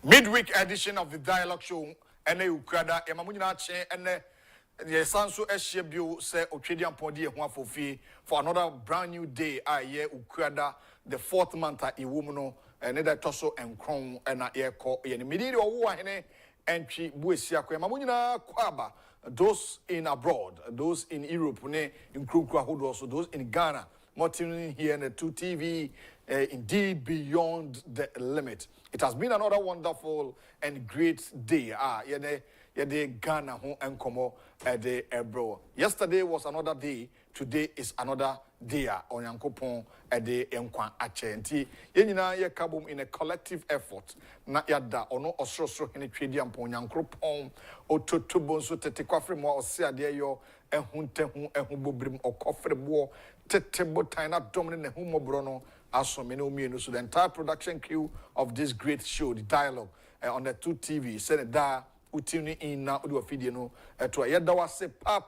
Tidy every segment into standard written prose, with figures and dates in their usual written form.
Midweek edition of the Dialogue Show, and Ukrada, Emamunina Che, and the Sanso Eshebio say Otradian Podi for another brand new day. Aye, Ukrada, the 4th month at Iwumuno, and either Tosso and Crown, and a air call, and immediately Wahene, and Chi Buesiako, Emamunina Kwaba, those in abroad, those in Europe, in Krukra, also those in Ghana, more tuning here in the 2TV, indeed beyond the limit. It has been another wonderful and great day. Yede Ghana ho enkomo de ebro. Yesterday was another day. Today is another day. Onyankopon de enkwan ache. Nti yenyina ye kabum in a collective effort. Na yada ono osrosro hene twedi ampo onyankopon ototobo nso tete kwafre mo ose ade yo ehunte hu ehubobrim okofre bo tete botan na domne ne hu mobro no. So the entire production crew of this great show, the Dialogue, on the 2TV, said that utini in now do a video no to a yada say pa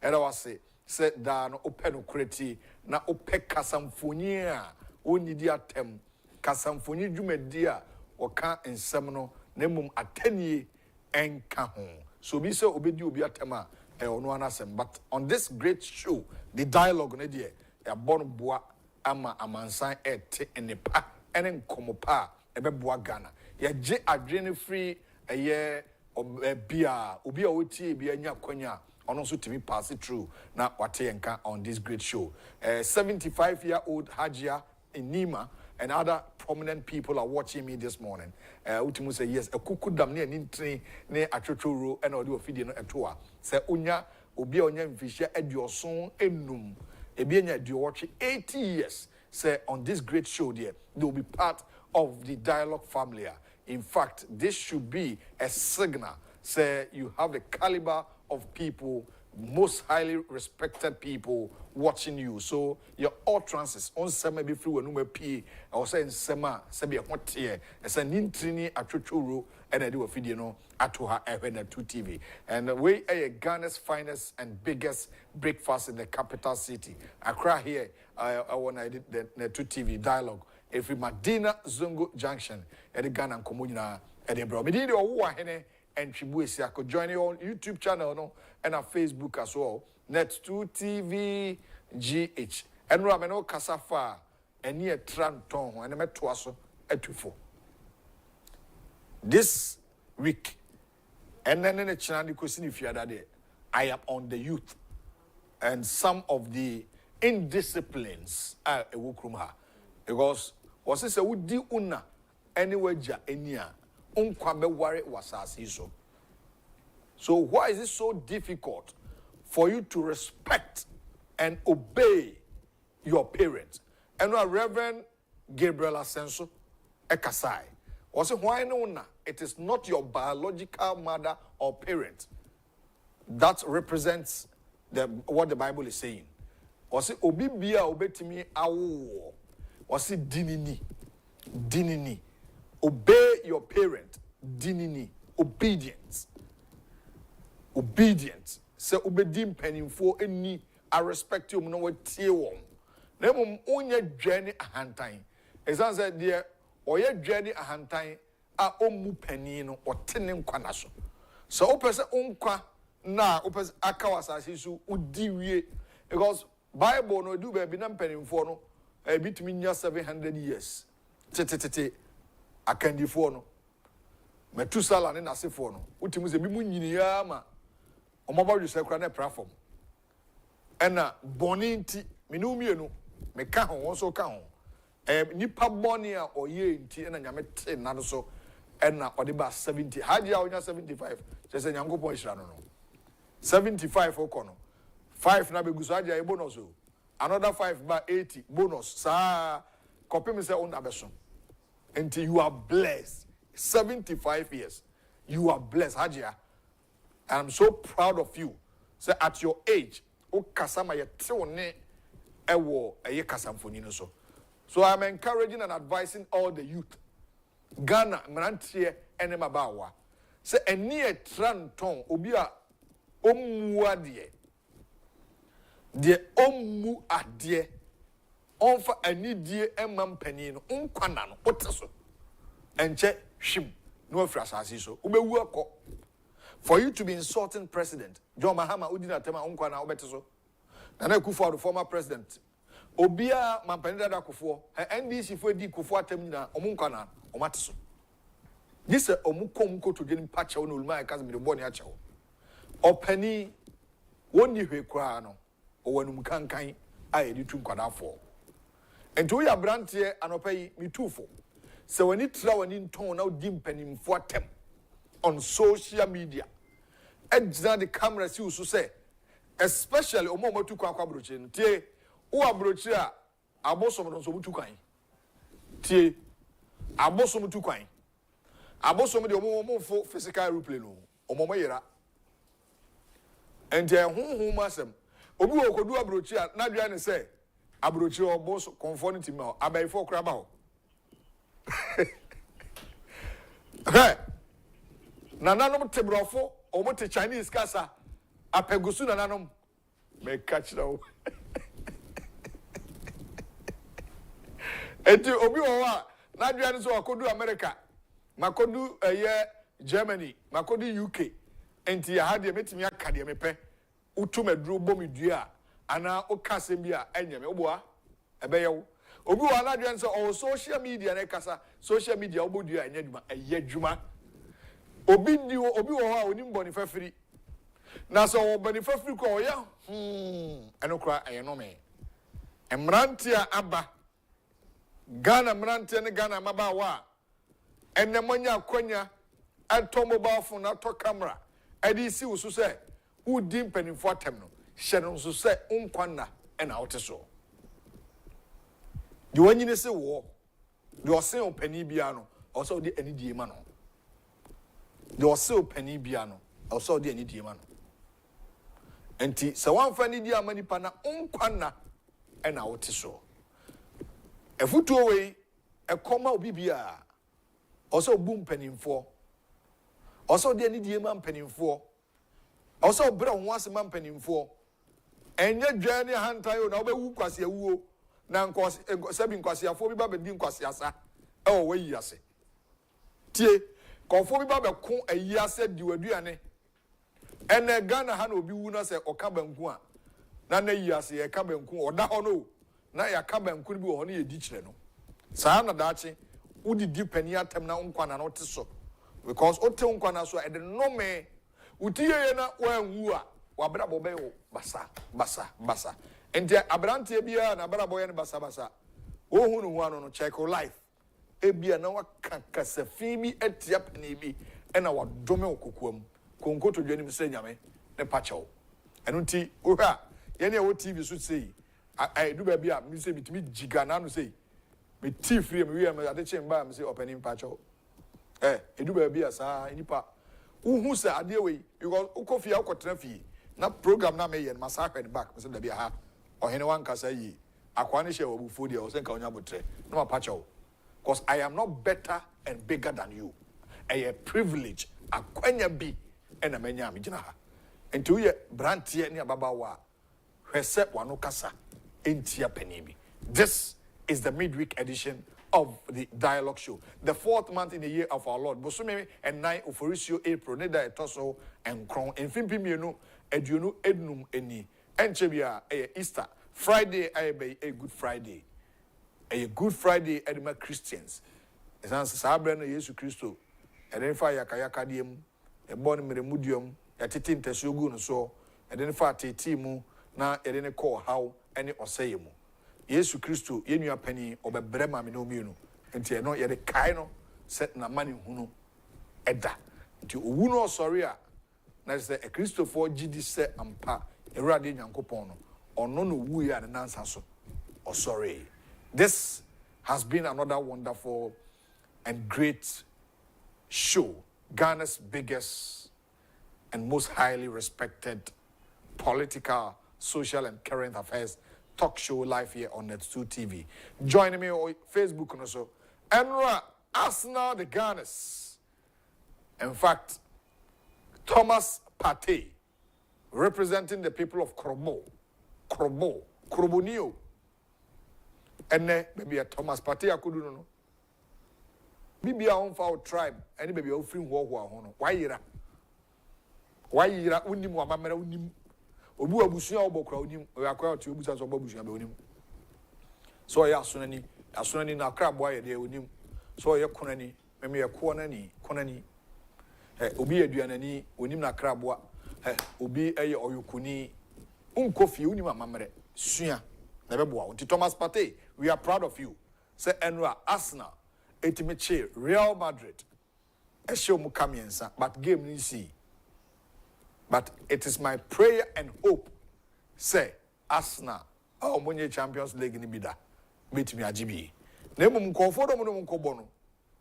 yada was said that no open kreti na opek kasamfonia oni di atem kasamfoni dwumadia oka ensem no na mum atanie enka ho so bi say obedi obi atema ono anasem. But on this great show, the Dialogue no dey e bon boa ama amansan ete enepa ene nkomopa ebeboa Ghana ye je adwene free eye bia obi a woti bia nya kwanya ono so timi pass it through na wate yenka on this great show. 75-year-old Hajia in Nima and other prominent people are watching me this morning. Utimu say yes, a kukudam ne nintri ne atwotworo ena odi ofidie no etoa say onya obi a onya mfihia edioson enum Ebienya Diowachi 80 years. Say on this great show there, they will be part of the Dialogue family. In fact, this should be a signal. Say you have the caliber of people, most highly respected people watching you. So your utterances on sema be free when p or say sema sebi what here. It's an intrini atuturu and I do a video no atoha ehwe 2TV. And we are Ghana's finest and biggest breakfast in the capital city. Accra here, when I did the 2TV Dialogue. If we Madina Zungu Junction at the Ghana and Communina at the Bro. Medidi or Wahene and Chibuesi. I could join you on YouTube channel no, and on Facebook as well. Net 2TV GH. And Rameno Kasafa and near Tranton and I met Twaso at 24. This week, and then in the channel, if you are there, I am on the youth and some of the indisciplines are a wukrum because was this a would do una anywhere ja enia unkwabe worry was as so why is it so difficult for you to respect and obey your parents? And Reverend Gabriel Asenso Ekasai was it why no it is not your biological mother or parent that represents what the Bible is saying. Was it obibia obetimi awo? Was it dinini? Obey your parent. Dinini. Obedience. Say obedim penifo any I respect you no what tiewom. Nemum onye journey ahantan. Exam said dear or ye journey ahantan a omu penino or tenim kwanaso. So opese unkwa na opese akawasa sisu udiwie because Bible no do be nam penifo no between 700 years. Akandifo no. Metusala ne nasefo no. Utimu se bi mu nyiniya ma omaba you say kra na platform. Ena boni nti menu mienu me ka ho won so ka ho. Nipa boni a oye nti ena nyame te na so ena odiba 70. Haji a onya 75. Say nyankopon hira no no. 75 okono. 5 na beguso haji a bonus o. Another 5 by 80 bonus. Sa copy me say on abeso. Until you are blessed. 75 years. You are blessed, Hajia. And I'm so proud of you. So at your age, o kasama ye tone ewo eye kasamfoni no so. So I'm encouraging and advising all the youth. Ghana mrantie enema bawa. Say eni e tranton obi a omuade. De omu ade onfa anidie emampani no unkwana no oteso enche Shim. No frasasi so. Ubewu ako. For you to be insulting president, John Mahama udina tema unkwa na obete so. Nana Akufo-Addo, former president. Obia mampanida da Akufo, NDC fo di Akufo atem na omunkwa na omate so. This omuko to geni pacha ono ulma e kaza mi de boni acha wo. Opani woni hwe kwa no. Owanum kankan aye di tu nkwada fo. Enti wo ya brantie anopai mi tufo. Se wani tra wani nton na odi mpanimfo atem on social media. Ejina the camera si usu say, especially omo matu kwa broche ntie wo broche a abosom no so mutu kwan tie abosom mutu kwan abosom de omo fo physical aeroplane no omo yera ente honhom asem obi wo kodu abroche a na dua ne say abroche obos conformity ma abaifo kra ba ho okay nananom tebrofo omo te Chinese kasa apegusu nananom me catch now. Enti obi owa na dua ne so akodu America makodu Germany makodu UK enti ya hade metimi aka de mepe utumeduru bomidua ana okasem bia enyeme oboa ebeyewo obi wa na dua ne so o social media na kasa social media obodua enyaduma eyadwuma obi wo ha onim boni fafiri na so wo boni fafiri ko ya eno kra ayeno me emrantia aba Ghana mrantia ne Ghana maba wa enne monya akonya ato mobile phone ato camera edi si usu se udi mpanimfo atem no hye no so se unkwanna ena wote so de wanyine se wo de ose opani bia no oso de anidie ma no de ose opani bia no oso de anidie ma no enti se wanfa anidie amani pa na unkwanna ena wote so efutuo we ekoma obi bia oso bu mpanimfo oso de anidie ma mpanimfo oso bra ho asema mpanimfo enye dwane hantayo na obewu kwase awuo na nkwase sabi nkwase afo bi ba be di nkwase asa e o wayi ase tie konfo bi ba be ko ayi ase di waduane ene Ghana ha na obi wu na se oka banku a na yi ase e ka banku oda ho no na ya ka banku bi ho no ye di kire no saa na daachi udi di pani atem na nkwana na ote so because ote nkwana so e de no me utiye na wanwu a wabra bobe wo basa enti abrante bia na bra boye ne basa ohunu hu ano no check life ebia na waka kasafi bi etia pani bi ena wadome okokuam konkoto dwani mse nyame ne pacho eno nti ohwa ye ne wo TV so sei ai du ba bia mi se bitimi giga na no sei me tea free me wi am ade chemba me se opening pacho edu ba bia sa nipa uhu se ade we because ukofia ukotena fie na program na me ye masa hwed back me se da bia ha ohene wan kasa yi akwa ne hye wabufo dia o se nka onya botre na ma pacho because I am not better and bigger than you a privilege akwanya bi ena manya me gina ha enti wo ye brantie ne ababa wa hwese wano kasa entia pani bi. This is the midweek edition of the Dialogue Show, the 4th month in the year of our Lord. Bosumi and 9 Oforisio April, Neda Etoso and Crown, and Fimpimiano, Eduno Ednum Eni, and Chebia, Easter, Friday, a Good Friday, a Good Friday, Edema Christians. As answer Sabrina Yesu Christo, and then fire Kayakadium, a born Meremudium, a titin Tesugun so, and then far Timu, na edene call how any osayemu. Yesu Christo yenu penny obe brema mi no mienu enti eno ye de kai no set na mani hunu eda nti owu no sorry a na se e Christo for gidi se ampa ewrade nyankopon no ono no wu ya na nansa so o sorry. This has been another wonderful and great show, Ghana's biggest and most highly respected political, social and current affairs talk show live here on Net2 TV. Joining me on Facebook and so. Enra Arsenal the Gunners. In fact, Thomas Partey, representing the people of Krobonio. And maybe a Thomas Partey I could no. bibia on for tribe any baby o free ho no why yira unim wa mamara unim obu abusu a obokra unim o yakwa otu obusa so obabusu a be unim so ya asonani na krabo aye de unim so ye konani meme ye konani obi aduanani unim na krabo obi eye oyokuni unkofi unim amamere sua na beboa unti Thomas Partey we are proud of you say Enra Arsenal etimiche Real Madrid esho mu kamiensa but game ni see. But it is my prayer and hope say Arsenal money Champions League ni bida meet me ajibi na mum konfodo mu no nkobo no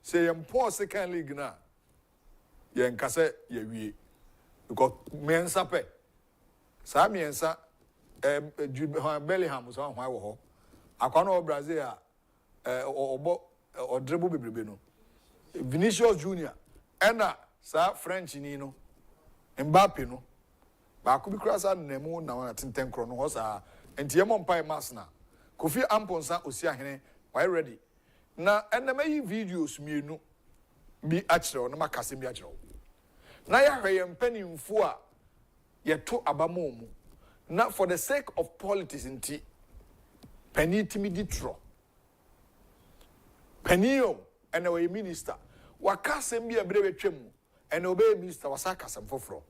say yem poor second league na yen kase ye wie because mensa pe sa mensa Bellingham so hwan wo ho akwa no Brazil a obo odrebo bebrebe no Vinicius Junior ena sa French ni no Mbappe no ba ko bi krasa nemu na wana tenten kro no ho sa enti mo mpai masna Kofi Amponsa osi ahene why ready na enema yi videos mienu bi achiro na makase bi achiro na ya hweye mpanimfo a yeto abamomu na for the sake of politics nti pani timidi tro panio ena we minister wakasem bi ebre betwem ena obey minister wasaka sam foforo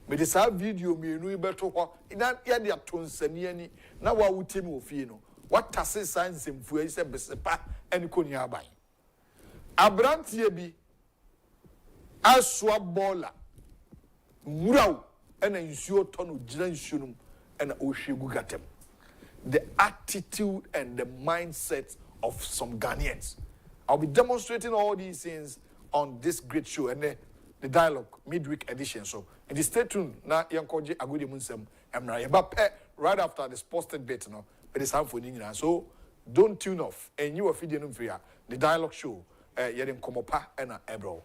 me de sa video mienu ibeto ho ina ya de atonsani ani na wa wutemi ofie no watase sansemfu ayi se besepa eni koni aban abrantie bi aswa bola muraw ena nsuo to no gira nsuo no ena ohwegu gatem the attitude and the mindset of some Ghanaians. I'll be demonstrating all these things on this great show and the dialogue midweek edition. So, and stay tuned. Now, Yankoji Agudi Munsem, Emra Yaba right after the posted bit, no, but it's time for Nina. So, don't tune off. And you are feeding via the dialogue show, Yedin Komopa and Ebro.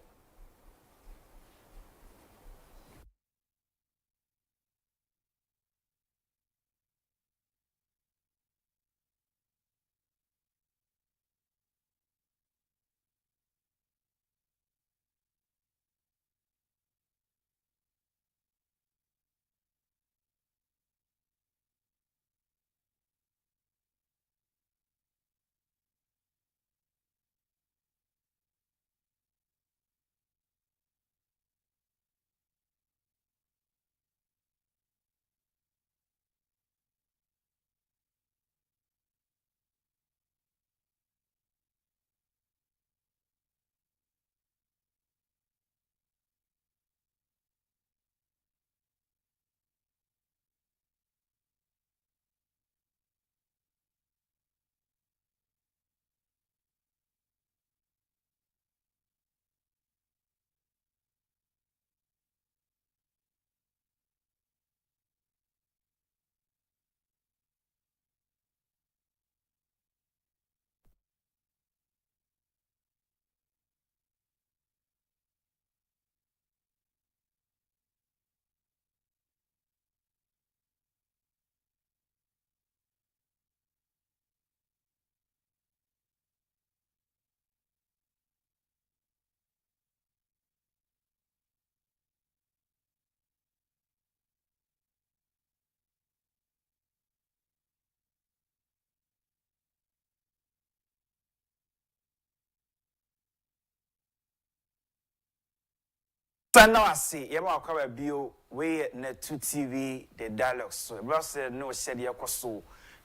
Now I see, you know, I bio way net 2 TV, the dialogue. So, Ross no said your coso,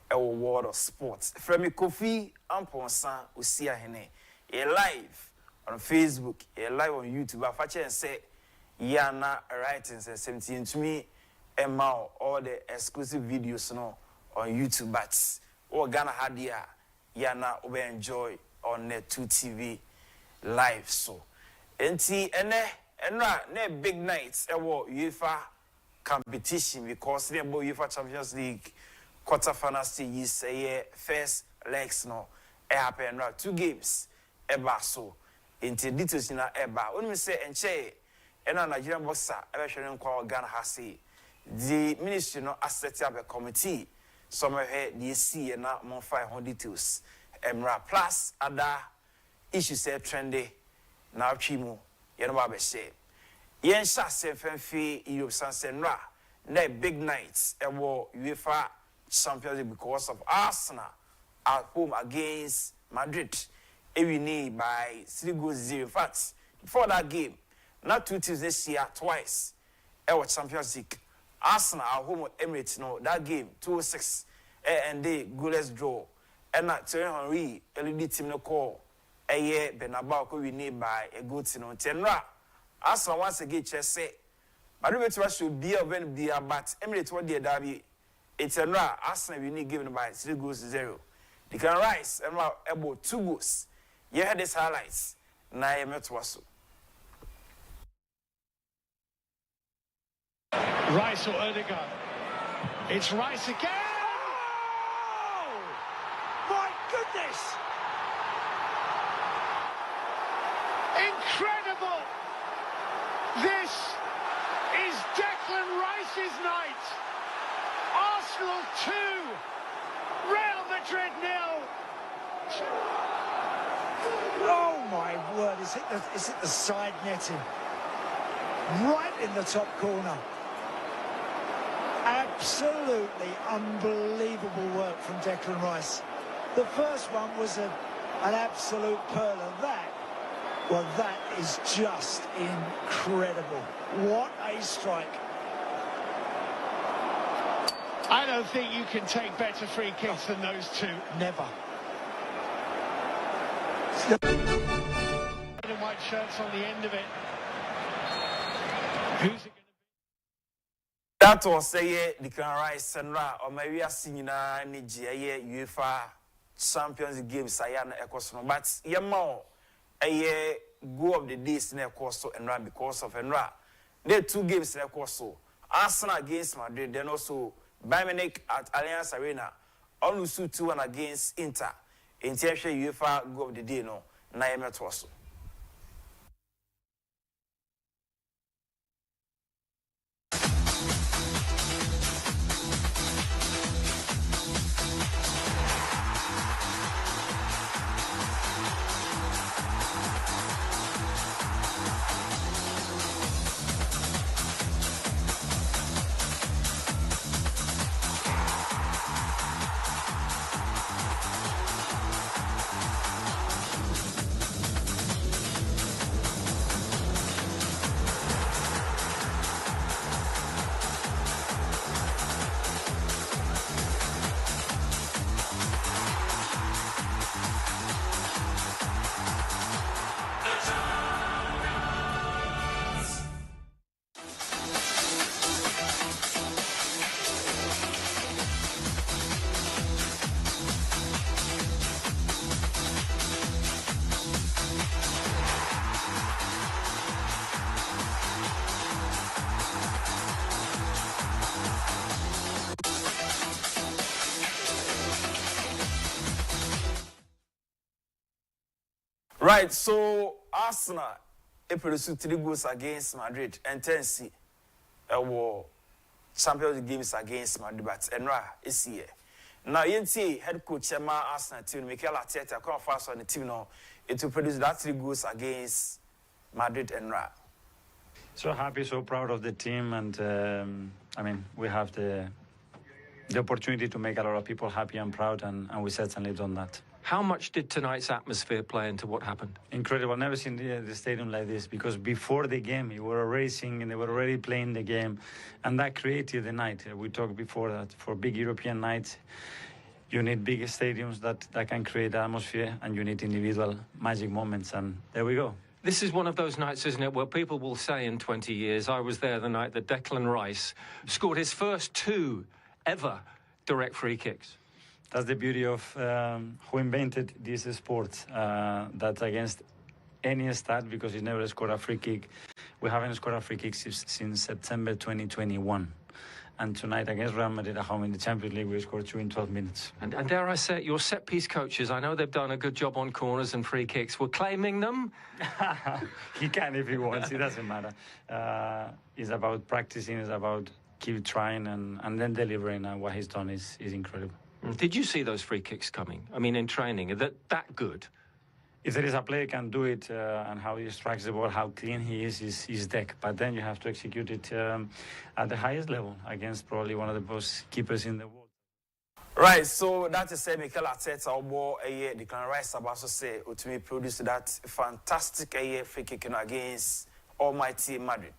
a world of sports. From me, Kofi, Amponsa, Usia Hene, a live on Facebook, a live on YouTube. I fatch and say, Yana writings and 17 to me, and all the exclusive videos no on YouTube. But, or Ghana Hadia, Yana, we enjoy on net 2 TV live. So, and na big nights UEFA competition because the UEFA Champions League quarterfinal stages first legs no happen 2 games so into details na when we say enche Nigerian boxer hwere nkwa Ghana ha say the ministry no set up a committee some here the see na more 500 details plus other issues trendy na atwimu ye no ba be she yen sha se fanfi Europe Sansenra na big nights ewo UEFA Champions League because of Arsenal at home against Madrid. We need by 3-0. In fact, before that game, not 2 teams this year, twice. Our Champions League. Arsenal at home at Emirates, no, that game, 2-6. And they goalless draw. And not Thierry Henry, LED team no call. A year, Benabao, we need by a good thing on Tenra. Arsenal once again, just say, Madrid should be a very dear, but Emirates, what dear Derby. It's a raw Arsenal we need given by 3-0. They can rise and about 2 goals. You had these highlights. Now I met Wasu. Rice or Erdogan. It's Rice again. Oh! My goodness! Incredible! This is Declan Rice's night. Arsenal 2, Real Madrid 0. Oh my word, is it the side netting? Right in the top corner. Absolutely unbelievable work from Declan Rice. The first one was an absolute pearl of that. Well, that is just incredible. What a strike. I don't think you can take better free kicks than those two. Never. Red and white shirts on the end of it. Who's it going to be? That was Declan Rice and Ra, or maybe a senior UEFA Champions League games. I am a question, but Yamo a year go of the days in a course and Ra because of Enra. There are 2 games in a course. Arsenal against Madrid, then also Bayern Munich at Allianz Arena, Olusu 2-1 against Inter. In terms of UEFA go of the day, no, Naime Twasso. Right, so Arsenal produced 3 goals against Madrid and 10 war Champions League games against Madrid, but Enra is here. Now, you see, head coach Emma Arsenal team, Mikel Arteta, come fast on the team now, it will produce that 3 goals against Madrid and Enra. So happy, so proud of the team, and I mean, we have the opportunity to make a lot of people happy and proud, and we certainly done that. How much did tonight's atmosphere play into what happened? Incredible. I've never seen the stadium like this, because before the game, you were already singing, they were already playing the game, and that created the night. We talked before that for big European nights, you need big stadiums that can create atmosphere, and you need individual magic moments, and there we go. This is one of those nights, isn't it, where people will say in 20 years, I was there the night that Declan Rice scored his first 2 ever direct free kicks. That's the beauty of who invented this sport, that against any stat, because he never scored a free kick. We haven't scored a free kick since September 2021. And tonight against Real Madrid at home in the Champions League, we scored 2 in 12 minutes. And dare I say it, your set-piece coaches, I know they've done a good job on corners and free kicks. We're claiming them? He can if he wants, it doesn't matter. It's about practicing, it's about keep trying and then delivering, and what he's done is incredible. Did you see those free kicks coming? I mean, in training, are that good? if there is a player can do it and how he strikes the ball, how clean he is his deck. But then you have to execute it at the highest level against probably one of the best keepers in the world. Right, so that is Mikel Arteta or Declan Rice about to say to me produce that fantastic free kick against Almighty Madrid.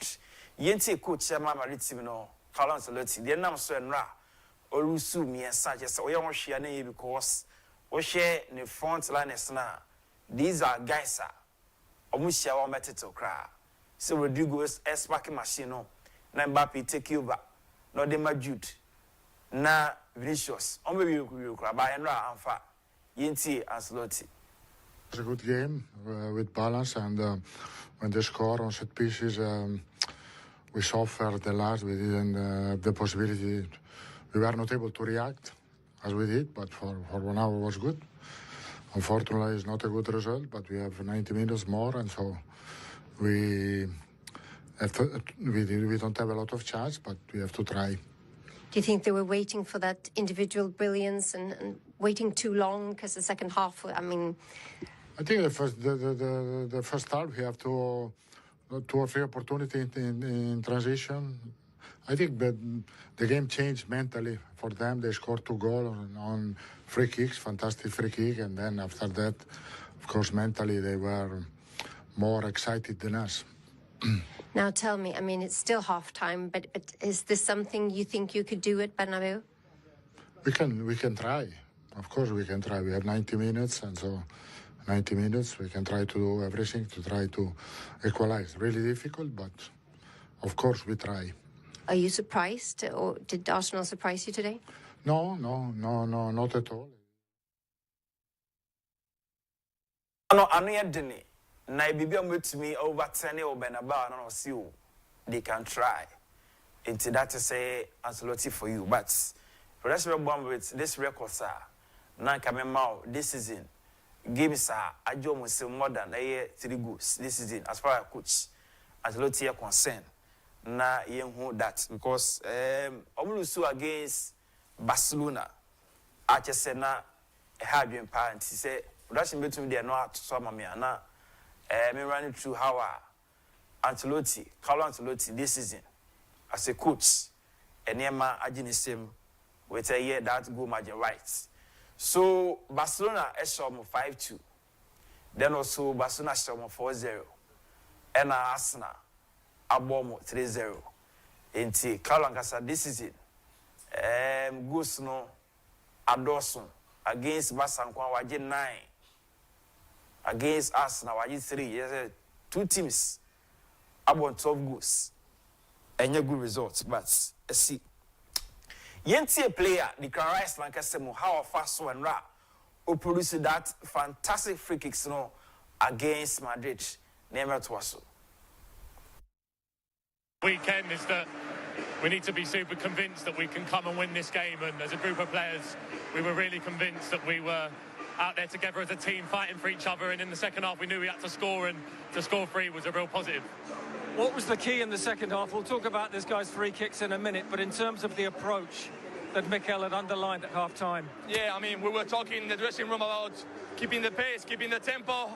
Yenti coach Madrid team no Carlo Ancelotti. The name so enra Olusu me Sanchez. We are share na because we share the front liners na. These are guys omushia wa metito kra. So Rodrigo's sparking machine no. Na Mbappe take over. No de Madrid. Na Vinicius. Maybe you cry by and Anfa. Yenti Ancelotti. It's a good game with balance, and when they score on set pieces, we suffered a lot. We didn't have the possibility. We were not able to react as we did, but for 1 hour was good. Unfortunately, it's not a good result, but we have 90 minutes more, and so we don't have a lot of chance, but we have to try. Do you think they were waiting for that individual brilliance and waiting too long? Because the second half, I mean... I think the first half we have two or three opportunities in transition. I think that the game changed mentally for them. They scored 2 goals on free kicks, fantastic free kick, and then after that, of course, mentally they were more excited than us. Now tell me, I mean, it's still half-time, but is this something you think you could do at Bernabeu? We can try. Of course we can try. We have 90 minutes, and so 90 minutes we can try to do everything to try to equalize. Really difficult, but of course we try. Are you surprised, or did Arsenal surprise you today? No, not at all. No, Ghanian. Na bibia me overturn or Benaba no see they can try. Into that to say Ancelotti for you, but for that's one with this record sir. Na coming out this season. Games are Agyapong more than 3 goals this season as far as coach Ancelotti are concerned. Na who that because Omulusu against Barcelona. I just said na had been parent. He said that's between the no to some me na me running through how Ancelotti, Carlo Ancelotti this season as a coach, and Nema Aginisem with a year that goal margin right. So Barcelona saw 5-2. Then also Barcelona saw 4-0. And Arsenal Agyapong 3-0. Inti Carlo Ancelotti this season goes no Adorson against Barcelona waje 9. Against us now, I 3. Yes, 2 teams about 12 goals. And good results, but see. Yenti a player, the Rice Lankasemo, how fast one ra, who produced that fantastic free kicks no against Madrid. Name it was. Weekend is that we need to be super convinced that we can come and win this game, and as a group of players, we were really convinced that we were out there together as a team fighting for each other, and in the second half we knew we had to score, and to score 3 was a real positive. What was the key in the second half? We'll talk about this guy's free kicks in a minute, but in terms of the approach that Mikel had underlined at half-time. Yeah, I mean, we were talking in the dressing room about keeping the pace, keeping the tempo.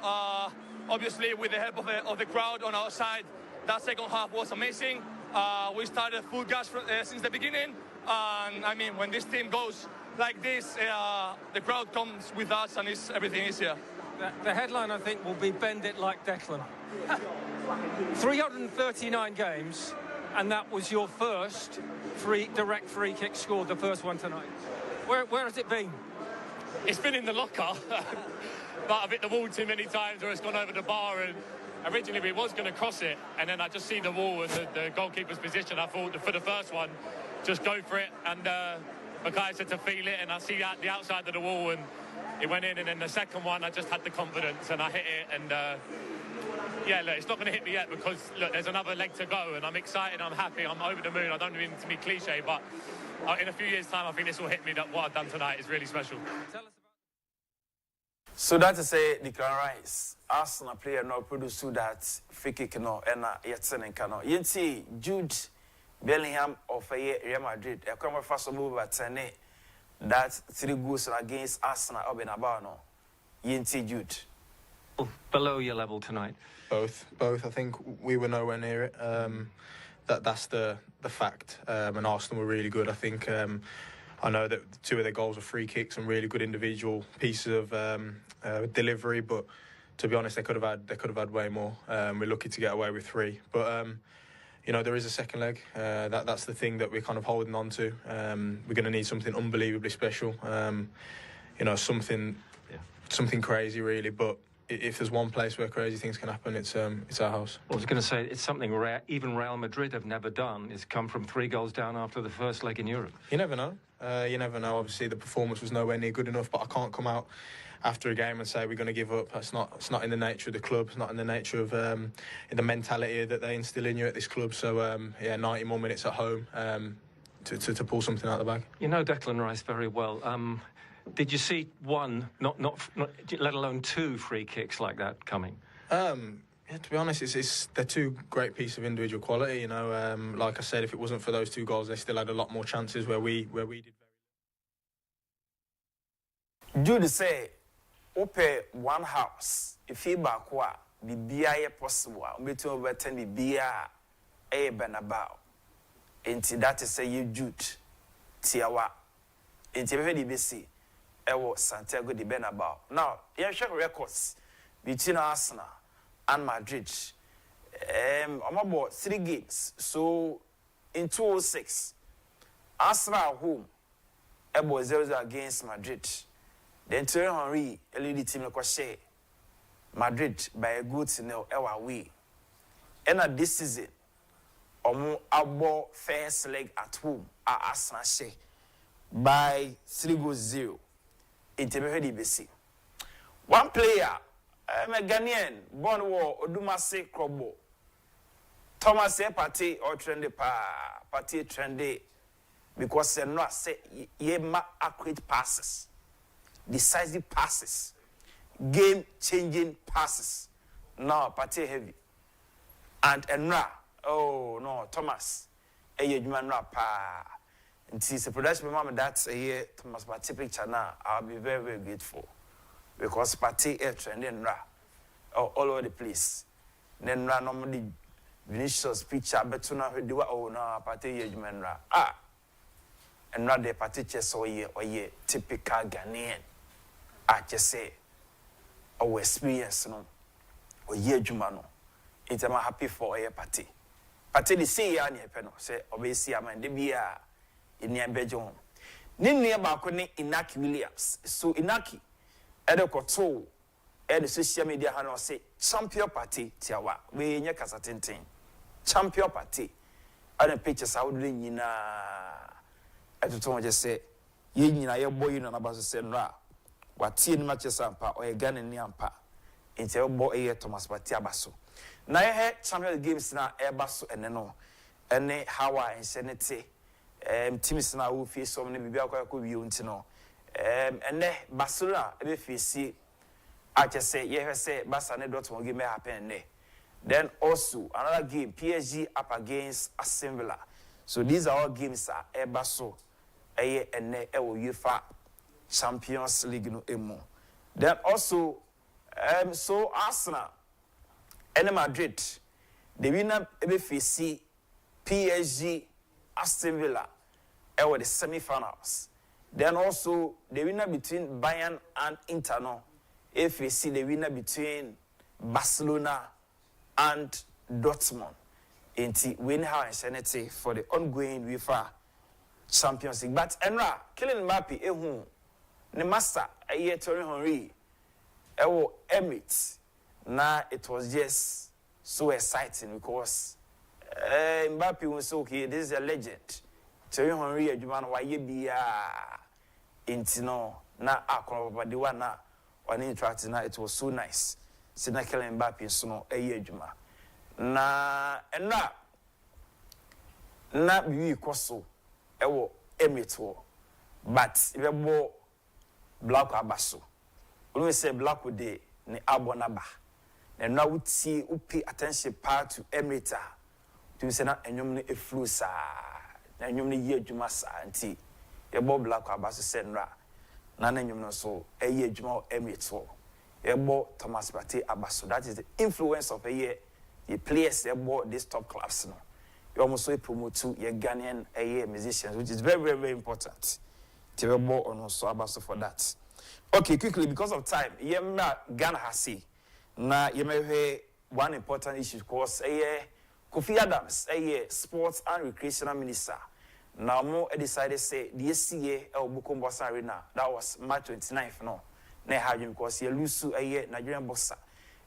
Obviously, with the help of the crowd on our side, that second half was amazing. We started full gas since the beginning, and I mean, when this team goes like this, the crowd comes with us, and everything is here. The headline, I think, will be "Bend it like Declan." 339 games, and that was your first direct free kick scored, the first one tonight. Where has it been? It's been in the locker, but I've hit the wall too many times, or it's gone over the bar, and originally we was going to cross it, and then I just see the wall and the goalkeeper's position. I thought for the first one, just go for it, and Makai said to feel it, and I see the outside of the wall, and it went in. And then the second one, I just had the confidence, and I hit it, and yeah, look, it's not going to hit me yet because, look, there's another leg to go, and I'm excited, I'm happy, I'm over the moon. I don't mean to be cliche, but in a few years' time, I think this will hit me that what I've done tonight is really special. So that is say Declan Rice, Arsenal player no produce that free kick no, and yetsen and cano. Yenti Jude Bellingham of Real Madrid. I come first move at Tene. That 3 goals against Arsenal or Benabano. Yenti Jude. Below your level tonight? Both. I think we were nowhere near it. That's the fact. And Arsenal were really good. I think I know that 2 of their goals were free kicks and really good individual pieces of delivery. But to be honest, they could have had way more. We're lucky to get away with 3. But you know, there is a second leg. That's the thing that we're kind of holding on to. We're going to need something unbelievably special. You know, something crazy, really. But if there's one place where crazy things can happen, it's our house. I was going to say, it's something rare. Even Real Madrid have never done, is come from 3 goals down after the first leg in Europe. You never know. Obviously, the performance was nowhere near good enough, but I can't come out after a game and say we're going to give up. It's not in the nature of the club. It's not in the nature of the mentality that they instill in you at this club. So, 90 more minutes at home to pull something out of the bag. You know Declan Rice very well. Did you see one, not let alone 2 free kicks like that coming? Yeah, to be honest, they're 2 great pieces of individual quality. You know, like I said, if it wasn't for those 2 goals, they still had a lot more chances where we did very. Jude say, "Open one house. If you back what, be possible. We to overturn be a benabao. Inti that is say you Jude, Tiawa. Inti very busy. Ewo Santiago de Bernabeu. Now, you check records between Arsenal and Madrid. I'm about 3 games. So, in 2006, Arsenal at home, Ewo 0-0 against Madrid. Then Thierry Henry, a leading team like share Madrid by a good signal, Ewa way. And at this season, Abo first leg at home at Arsenal share by 3-0. Intimate BC. One player, I'm a Ghanian, born war, Odumase Krobo. Thomas party or trendy party trendy because they're not say ye accurate passes, decisive passes, game changing passes. Now party heavy. And Enra, oh no, Thomas, a man pa. And see, production mama that's a year Thomas Party picture now. I'll be very, very grateful because Party air trending ra all over the place. Then ra normally Vinicius picture better now do oh no Party yejuman ra and ra the Party chess or ye typical Ghanaian. I just say our experience no or yejumano. It's I'm happy for a party. Party the say ya ni peno say obviously I'm in the beer. In near Belgium. Near Balcony Inaki Williams. So Inaki, Edo Koto, and social media handle say champion party, Tiawa, we in your Casatintin. Champion party. Other pictures out in Yina. I just say, Yina, your boy, you know, about the same ra. What tea matches ampa or a gun in Yampa. Into your boy, Thomas Batiabaso. Now I had champion games now, Airbasso and no. And how I insanity. Teams now will face so many people could be untino. And then Barcelona, if you see, I just say, yes, say, Barcelona don't give me happen. Then also another game, PSG up against Aston Villa. So these are all games are Ebaso, and UEFA Champions League no emo. Then also, so Arsenal and Madrid, the winner if you see PSG, Aston Villa. Over the semi-finals. Then also the winner between Bayern and Inter. No, if we see the winner between Barcelona and Dortmund, into win how insanity for the ongoing UEFA Champions League. But Enra, killing Mbappe, the master, a year Thierry Henry, Emirates. Now it was just so exciting because Mbappe was okay. This is a legend. Thierry Henry Agyapong why ye be intino na akọrọ the one na on interact na it was so nice. Sina Kylian Mbappe so no adwuma. Na bi koso ewo Emirates wo but ibebo Blacko abaso. When we say Blacko dey ne abonaba. Na now we see pay attention part to Emirates to say na enyom ne eflu sa na enyom ne ye adwuma sa anti ye bo Blacko abaso senra na enyom no so eye adwuma Emirates wo Ebo Thomas Partey Abaso. That is the influence of a year. The players about these top clubs now. You almost so promote to your Ghanian musicians, which is very, very, very important. Terrible on also Abaso for that. Okay, quickly, because of time, Ghana has see. Now, you may hear one important issue, because Kofi Adams, sports and recreational minister. Now, more decided say the SCA Bukombosa Arena. That was March 29th. No, ne have him because he lose Nigerian boxer.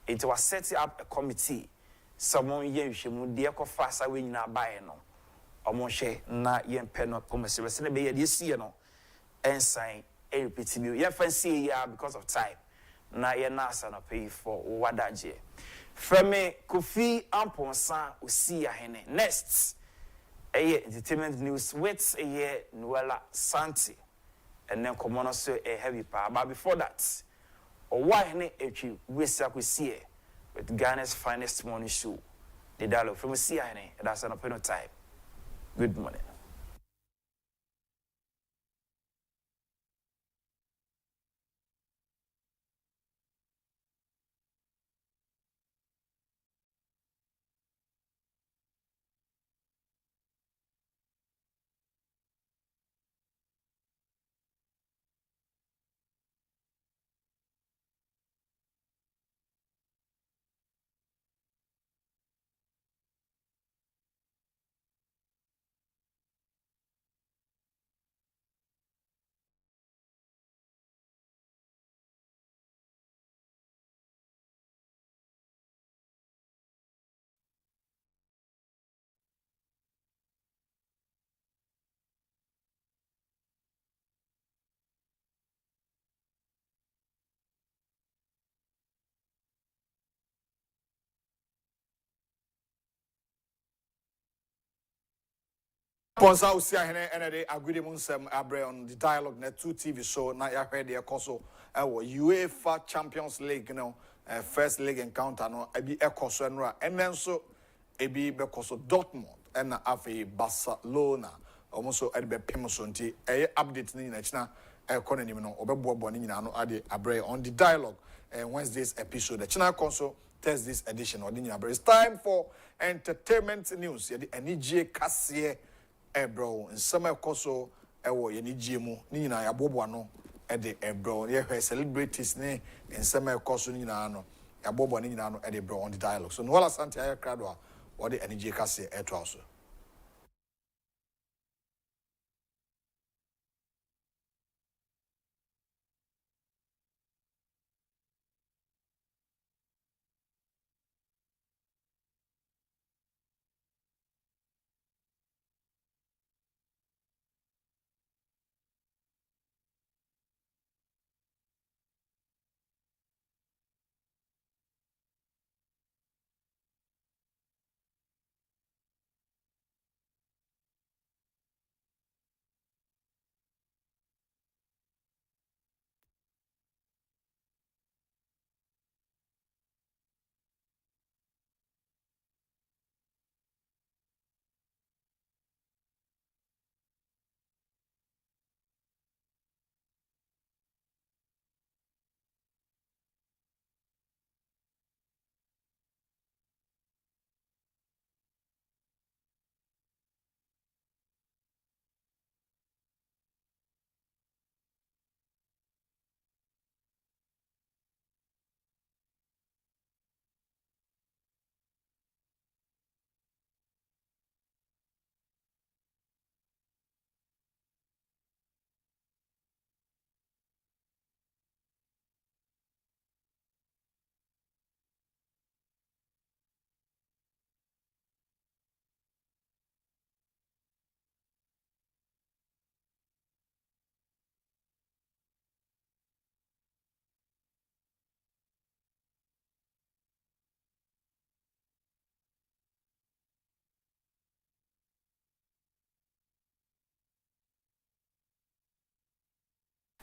It was setting up a committee. Someone yen shimu de ko fasa we nyina bae no. Omo na yen pe no commercial. Se be ye de SCA no. Ensign a repeat you. Yen fancy ya because of time. Na yen nasa na pay for wadaje. Freme Kofi Amponsa Usia Hene. Next. Entertainment news with Noella Santi. And then come on also a heavy power. But before that, why we see with Ghana's finest morning show. The dialogue from CINA. That's an open time. Good morning. Ponsa Usia Hene and agreed Munsem Abre on the dialogue net 2 TV show. Now, you heard the Ekoso, UEFA Champions League, first league encounter, no, Ebi Ekoso, and then so Ebi Bekoso Dortmund, and Afe Barcelona, almost so Edbe Pemosonti, a update in the China, economy, no, Obebo Bonina, no, Adi Abre on the dialogue, Wednesday's episode, the China Council. Thursday's edition or Abre. It's time for entertainment news. The NJ Kassier. Bro, in summer coso, Yeni Jimu, Nina, Yabobuano, Eddie Ebro, her celebrities ne, in summer coso Ninano, Yabobo Ninano, Eddie Bro on the dialogue. So, Nola Santiago Cradwa, or the NJ Kassier at also.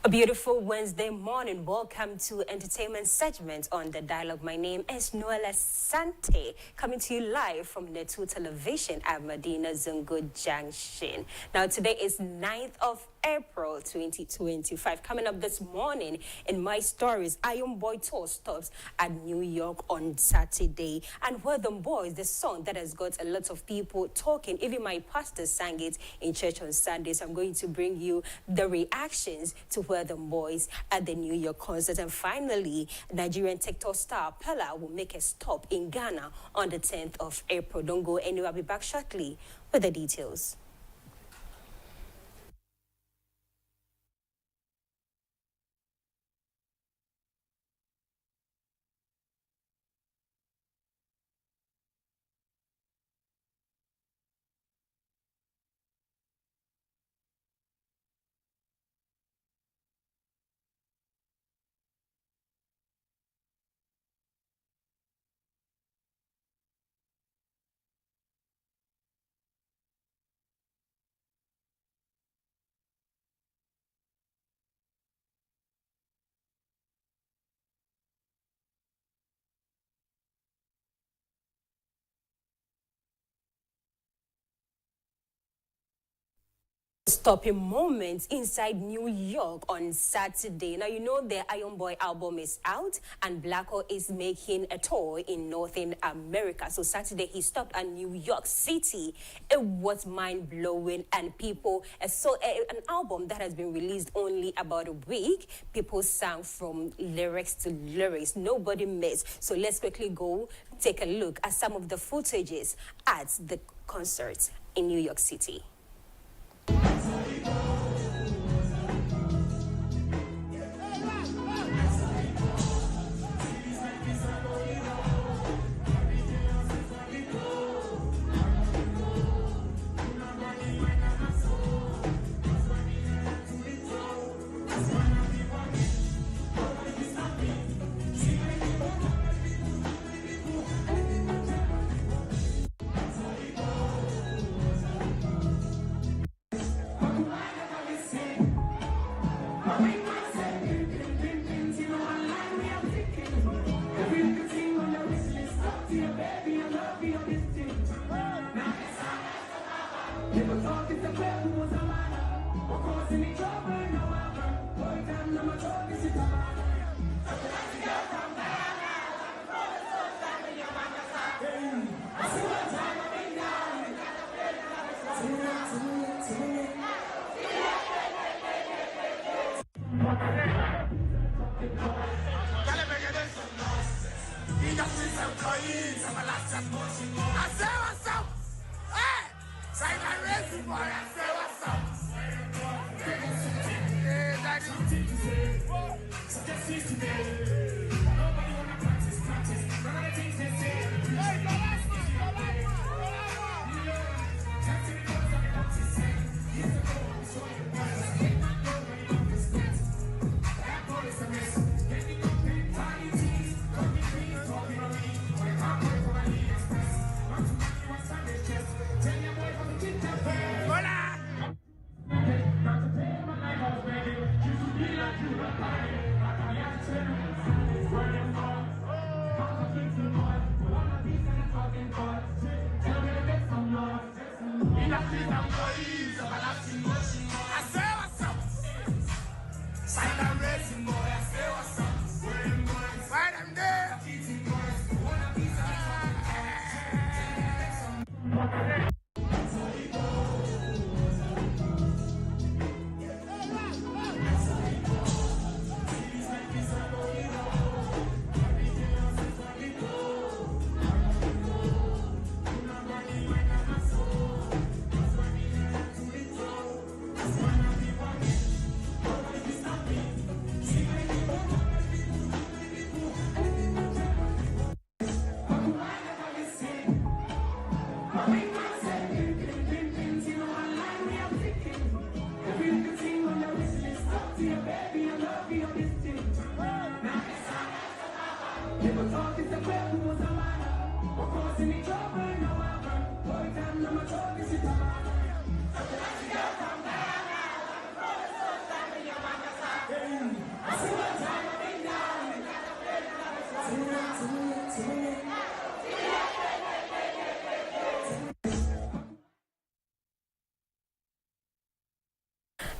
A beautiful Wednesday morning. Welcome to entertainment segment on The Dialogue. My name is Noella Sante, coming to you live from Netu Television at Medina Zungu Junction. Now, today is 9th of April 2025. Coming up this morning in my stories, Iron Boy tour stops at New York on Saturday. And Where Them Boys, the song that has got a lot of people talking. Even my pastor sang it in church on Sunday. So I'm going to bring you the reactions to Where Them Boys at the New York concert. And finally, Nigerian TikTok star Pella will make a stop in Ghana on the 10th of April. Don't go anywhere. I'll be back shortly with the details. Stopping moments inside New York on Saturday. Now, you know the Iron Boy album is out and Blacko is making a tour in Northern America. So Saturday, he stopped at New York City. It was mind-blowing and people saw an album that has been released only about a week. People sang from lyrics to lyrics. Nobody missed. So let's quickly go take a look at some of the footages at the concert in New York City.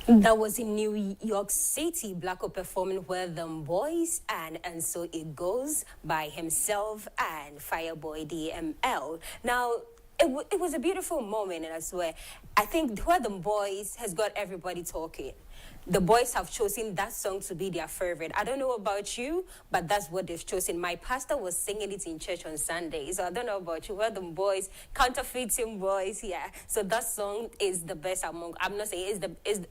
That was in New York City, Blacko performing Where Them Boys and So It Goes by himself and Fireboy DML. Now, it was a beautiful moment, and I swear, I think Where Them Boys has got everybody talking. The boys have chosen that song to be their favorite. I don't know about you, but that's what they've chosen. My pastor was singing it in church on Sunday, so I don't know about you. Where the boys, counterfeiting boys, yeah. So that song is the best among. I'm not saying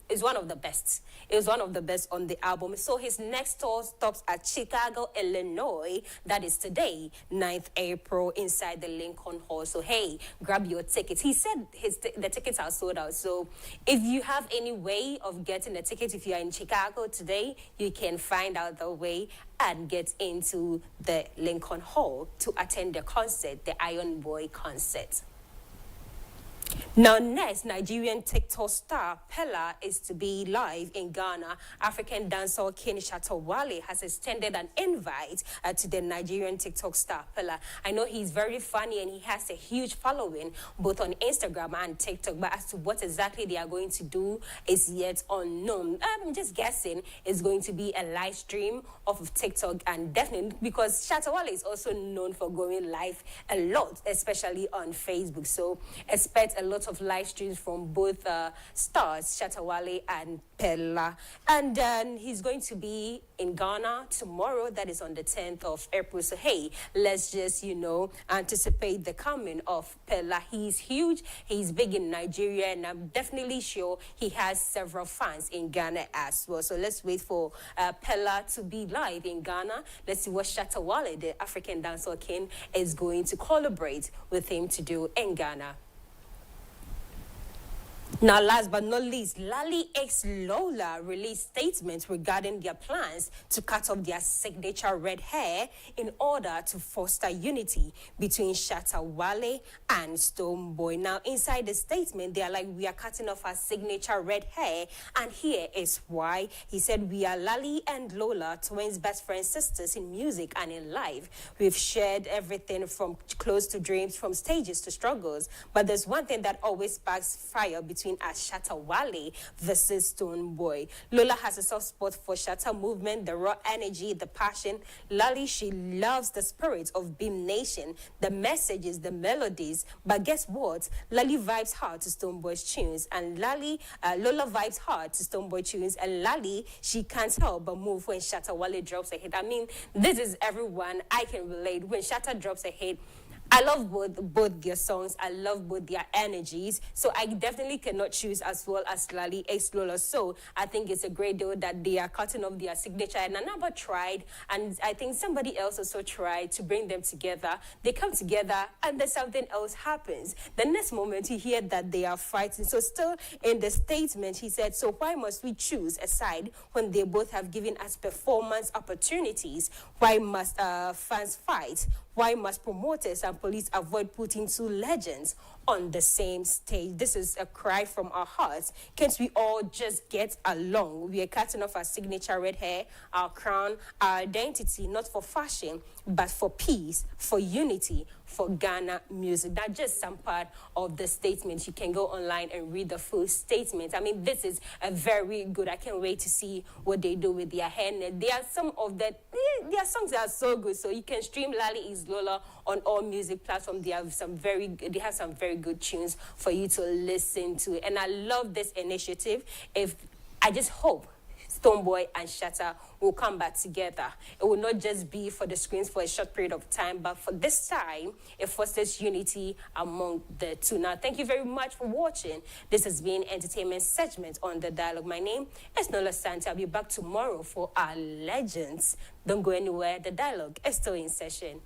is one of the best. It was one of the best on the album. So his next tour stops at Chicago, Illinois. That is today, 9th April, inside the Lincoln Hall. So hey, grab your tickets. He said the tickets are sold out. So if you have any way of getting a ticket, if you are in Chicago today, you can find out the way and get into the Lincoln Hall to attend the concert, the Iron Boy concert. Now next, Nigerian TikTok star Pella is to be live in Ghana. African dancehall king Shatta Wale has extended an invite to the Nigerian TikTok star Pella. I know he's very funny and he has a huge following both on Instagram and TikTok, but as to what exactly they are going to do is yet unknown. I'm just guessing it's going to be a live stream of TikTok, and definitely because Shatta Wale is also known for going live a lot, especially on Facebook. So expect a lot of live streams from both stars, Shatta Wale and Pella. And he's going to be in Ghana tomorrow. That is on the 10th of April. So, hey, let's just, anticipate the coming of Pella. He's huge. He's big in Nigeria. And I'm definitely sure he has several fans in Ghana as well. So let's wait for Pella to be live in Ghana. Let's see what Shatta Wale, the African dancehall king, is going to collaborate with him to do in Ghana. Now, last but not least, Lali X Lola released statements regarding their plans to cut off their signature red hair in order to foster unity between Shatta Wale and Stonebwoy. Now, inside the statement, they are like, we are cutting off our signature red hair, and here is why. He said, we are Lali and Lola, twins, best friends, sisters in music and in life. We've shared everything from close to dreams, from stages to struggles, but there's one thing that always sparks fire between us, Shatta Wale versus Stonebwoy. Lola has a soft spot for Shatta movement, the raw energy, the passion. Lali, she loves the spirit of Beam Nation, the messages, the melodies. But guess what? Lali vibes hard to Stonebwoy's tunes, and Lola vibes hard to Stonebwoy tunes, and Lali, she can't help but move when Shatta Wale drops a hit. I mean, this is everyone. I can relate. When Shatta drops a hit, I love both their songs. I love both their energies. So I definitely cannot choose as well as Lali X Lola. So I think it's a great deal that they are cutting off their signature. And Anaba tried, and I think somebody else also tried to bring them together. They come together, and then something else happens. The next moment, you hear that they are fighting. So still in the statement, he said, so why must we choose a side when they both have given us performance opportunities? Why must fans fight? Why must promoters and police avoid putting two legends on the same stage? This is a cry from our hearts. Can't we all just get along? We are cutting off our signature red hair, our crown, our identity, not for fashion, but for peace, for unity, for Ghana music. That's just some part of the statement. You can go online and read the full statement. I mean, this is a very good. I can't wait to see what they do with their hair. There are some of their songs that are so good. So you can stream Lali X Lola on all music platforms. They have some very good tunes for you to listen to. And I love this initiative. I just hope Stonebwoy and Shatta will come back together. It will not just be for the screens for a short period of time, but for this time, it fosters unity among the two. Now, thank you very much for watching. This has been Entertainment Segment on The Dialogue. My name is Nola Santa. I'll be back tomorrow for our legends. Don't go anywhere. The Dialogue is still in session.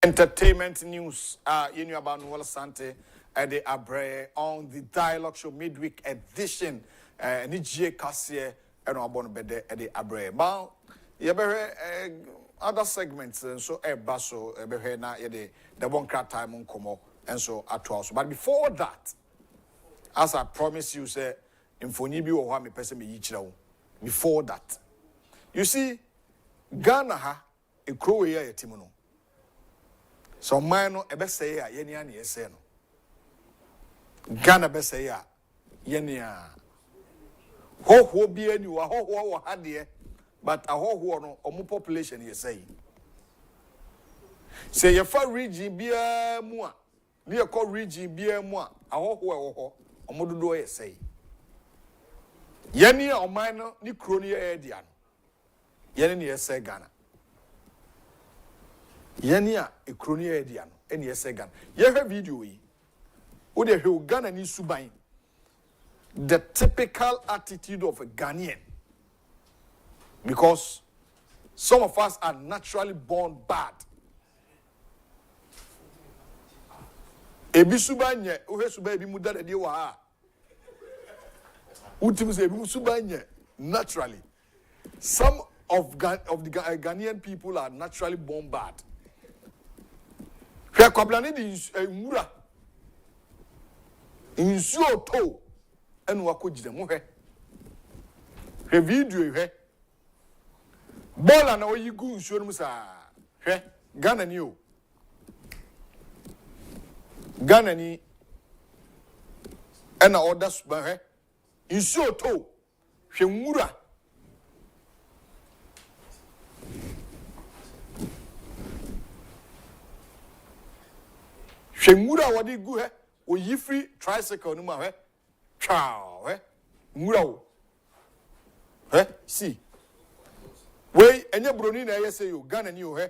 Entertainment news. You know about Noel Sante at the Abre on the Dialogue Show midweek edition. Nije Kasie and Abon Bede at the Abre. But you other segments and so basso na the one crack time on Como and so at also. But before that, as I promised you, say in Fonibi or Wami person me before that, you see, Ghana ha a crow here Timono. So mine ebe say ya yeni ani ese no. Ghana be say ya yeni a. Ho bi ani wa ho ha de, but a ho no omo population ye say. Say ye fa region bia mu a, ne ye call region bia mu a ho omo dodo ye say. Yeni a oman no ni kro ni ye dia no. Yeni ni ye say Ghana. Yenia a cronia ediano, any second. You have video. Would you Ghana ni subain? The typical attitude of a Ghanian. Because some of us are naturally born bad. Ebi subanye, uhe subaye bi muda de wa. Ultimu se ebi subanye naturally. Some of the Ghanaian people are naturally born bad. Hwe kwablane di nwura nsuo to enu akogide mo hwe video hwe bola na oyigu nsuo no sa hwe Ghana ni o Ghana ni ena order suba hwe nsuo to hwe nwura Shemura wadi gu he o yifri tricycle no ma he twa he ngura wo he si we enye broni na ye say yo Ghana ni o he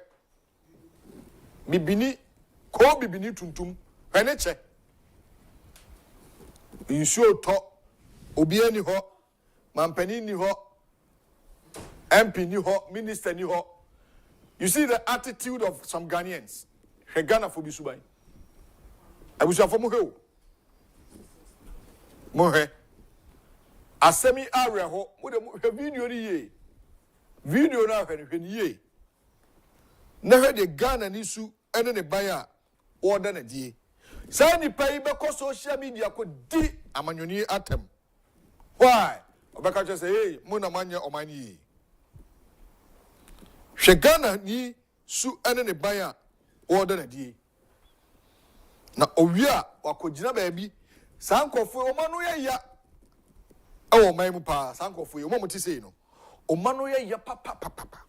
bibini tuntum he ne che insuo to obi ani ho mampani ni ho MP ni ho minister ni ho. You see the attitude of some Ghanaians. He Ghana for bisubai. I wish for Mohe. Mohe. Asemi area ho. Mohe video ni ye. Video na when ye. Never the Ghana nisu ene ne baya order na die. Say ni pay be ko social media ko di amanyoni atem. Why? Obeka just say hey, mo na manya omani. She Ghana ni su ene ne baya order na die. Na owia wakojina baabi sankofo omanu ye ya ewo man mu pa sankofo ye omomuti sei no omanu ye ya papa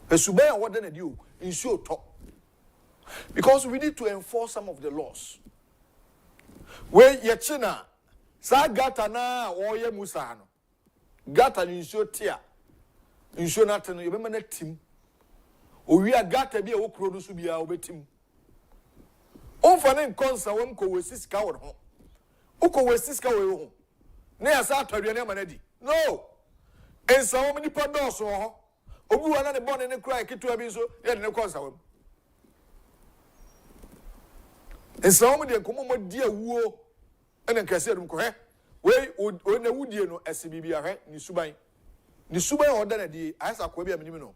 esube ya wode na di o nsuo to because we need to enforce some of the laws we ye china sa gata na oye musa no gata ni nsuo tia nsuo na te no ye be na tim owia gata bi e wo kro no so bia obetim Onfane nkonsa won ko wesiska won ho. Uko wesiska we ho. Na ya sa atware na manadi. No. Ensa won nipa doso ho. Obi wana ne bone ne kura kitu abi so ye ne konsa won. Ensa won de komo mo di awuo ene nkase dum ko he. We na wudie no SBB ahwe ni suban. Ni suban oda na di asa ko bi amnim no.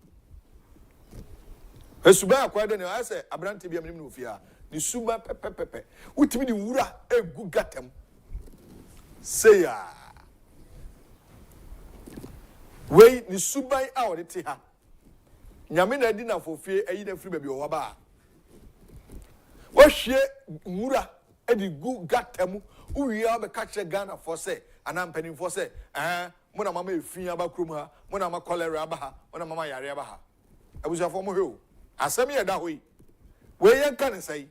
Esuban akwa de ne asa abrante bi amnim no ofia. Ni suba pepepepe utimi ni wura egu gatem say ya we ni suban a wode te ha nyame na di na fofie ayi na firi ba bi o waba wo hwie wura edi gu gatem uwia be ka che Ghana for say anampani for say mo na mama efin aba krom ha mo na mama cholera aba ha mo na mama yare aba ha abuja fo mo hwe o asem ye da hoyi we yen kan say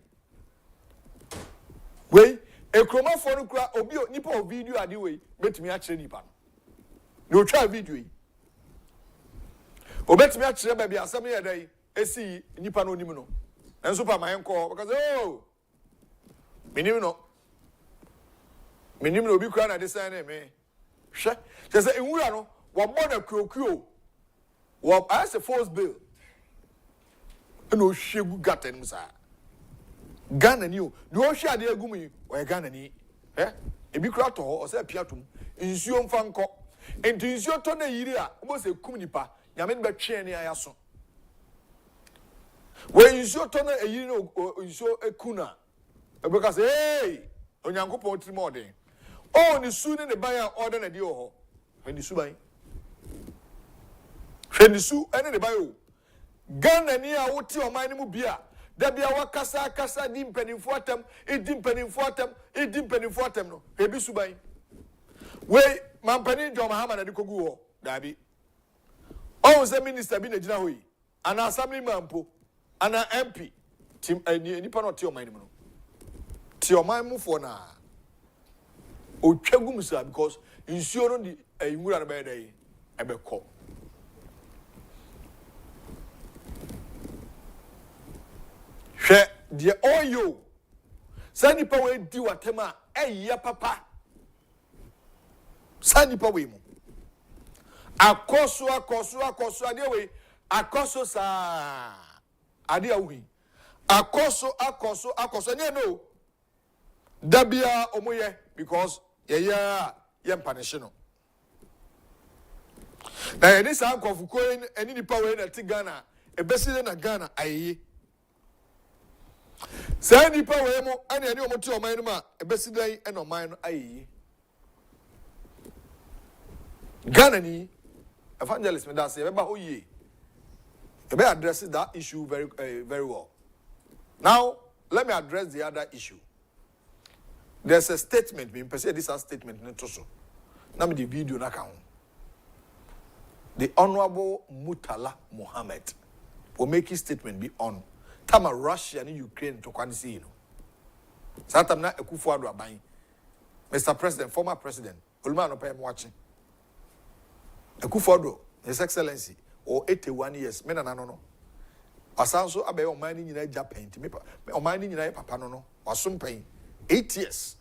we ekroma for no kura obi nipa video ade we betimi a kire nipa no no twa video yi obetimi a kire ba bia asem ye dai esi nipa no nim no enso pa man ko because oh minim no obi kura na de san na me hwe je say enwura no wo mo na kuokuo wo as a force bill no shegu gaten musa Ghana ni o do hwe ade agum yi o Ghana ni ebi kura to o se piatum nsuo mfa nko enti nsuo to na yiri a mo se kum nipa nyame ne betwe ne ayaso we nsuo to na yiri no nsuo ekuna ebeka se hey onyankopon trimo den o ni su ne ban a order na di o ho we ni su ban hwe ni su ene ne ban o Ghana ni a woti o man ni mu bia da bia wakasa di mpanimfo atam edi mpanimfo atam no ebi su ban we mampani John Mahama na dikogu ho dabi o ze minister bi na gina ho yi ana assembly mampo ana MP tim nipa no te o man ni no te o man mu fo na o twagum sa because insuo no di nwura na be dey ebekọ hwe de oyo sani pa we di watema eya papa sani pa we mu akoso ade we akoso sa ade awi akoso ne no dabia omoye because ye mpanish no na eni sa akofuko eni nipa we na ti Ghana ebesile na Ghana ayi say nipa we mo ani ani omo ti o man no ma ebesidan e no man no ayi Ghana ni evangelist me da say be ba ho yi e be address that issue very well. Now let me address the other issue. There's a statement me say this is a statement no to so na me the video na ka ho. The Honorable Murtala Mohammed will make his statement be on Tama Russia and Ukraine to kwanisi no. Satam na akufo-addo aban. Mr. President, former president, Oluma no pay watching. Akufo-addo, His Excellency, or 81 years, me na no. Asanso abe o man ni nyina Agyapong ti me o man ni nyina papa no no. Wasum pen 8 years.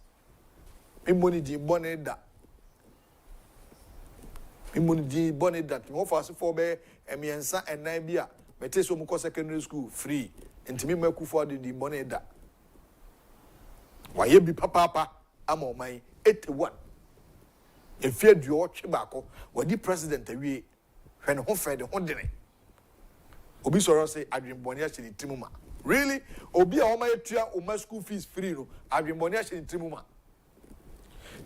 Me money di boneda. Imuni di boneda. Mo fa so for be emiensa enan bia. Mete so mu secondary school free. Ntimi Akufo-addo di boneda. Waye bi papa ama o man 81. Efie duo twe bako. Wadi president awie. Hwe ne ho fe de ho dene. Obi soro say adwenbone a hye timuma. Really? Obi a o ma etua o ma school fees free no. Adwenbone a hye timuma.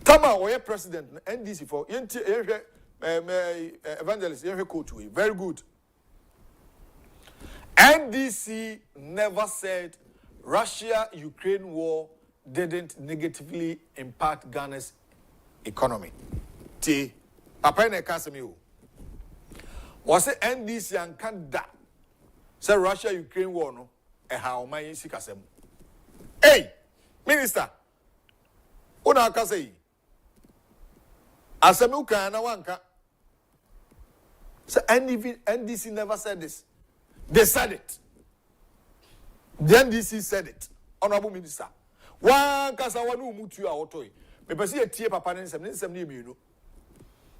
Tama oye president NDC for yenti evangelist yehwe coach we. Very good. NDC never said Russia-Ukraine war didn't negatively impact Ghana's economy. T. Papa ne kasemi o. Was it NDC and Canada? Say Russia-Ukraine war no. How my sikasem. Hey, Minister. Una kasei. Asemu kana wanka. So NDC never said this. They said it. The NDC said it. Honorable Minister. One kasa wanu mutu a otoi. Me pesi etie papa nsem ni emienu.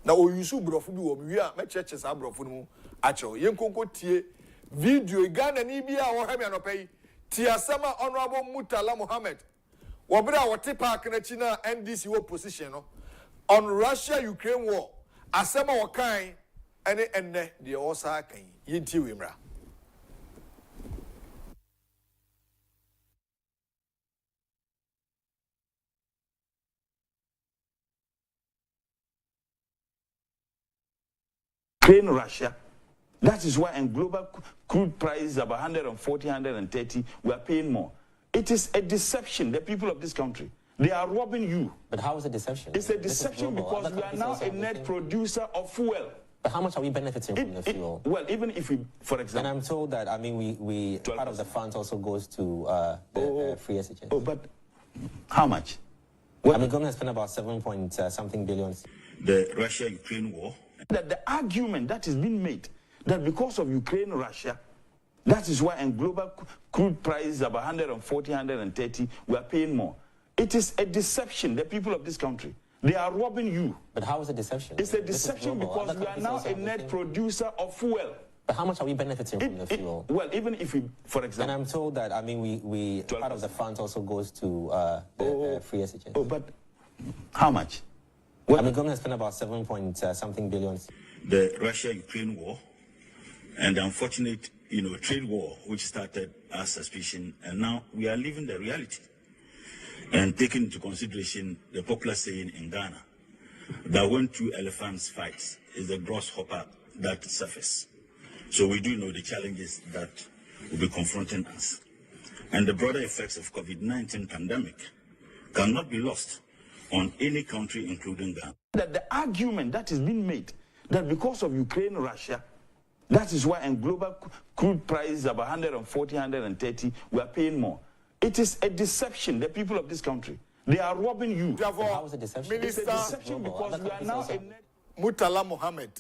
Na oyusu brofu bi wo wi a me churches a brofu mu acho. Yenkonko tie video Ghana ni bia wo hame anopai. Tie asema Honorable Murtala Mohammed. Wo bra wo te park na chi na NDC wo position no on Russia-Ukraine war. Asema wo kan ene de wo sa kan. Yenti we mra. Ukraine, Russia. That is why in global crude price is about 140, 130, we are paying more. It is a deception, the people of this country. They are robbing you. But how is it deception? It's a deception because we are now a net producer of fuel. But how much are we benefiting from the fuel? Well, even if we, for example... And I'm told that, I mean, we part of the funds also goes to free SHS. Oh, but how much? I mean, government spent about 7-point-something billion. The Russia-Ukraine war. That the argument that is being made that because of Ukraine, Russia, that is why in global crude price is about 140, 130, we are paying more. It is a deception, the people of this country. They are robbing you. But how is it deception? It's a deception because we are now a net producer of fuel. But how much are we benefiting from the fuel? Well, even if we, for example... And I'm told that, I mean, we part of the funds also goes to free SHS. Oh, but how much? I mean, government has spent about 7-point-something billion. The Russia-Ukraine war and the unfortunate, trade war, which started as suspicion, and now we are living the reality. And taking into consideration the popular saying in Ghana, that when two elephants fight, is the grasshopper that suffers. So we do know the challenges that will be confronting us. And the broader effects of COVID-19 pandemic cannot be lost on any country, including Ghana. That the argument that is being made that because of Ukraine, Russia, that is why in global crude price about 140, 130, we are paying more. It is a deception, the people of this country. They are robbing you. How is it deception? It's a deception because we are now in... Murtala Mohammed,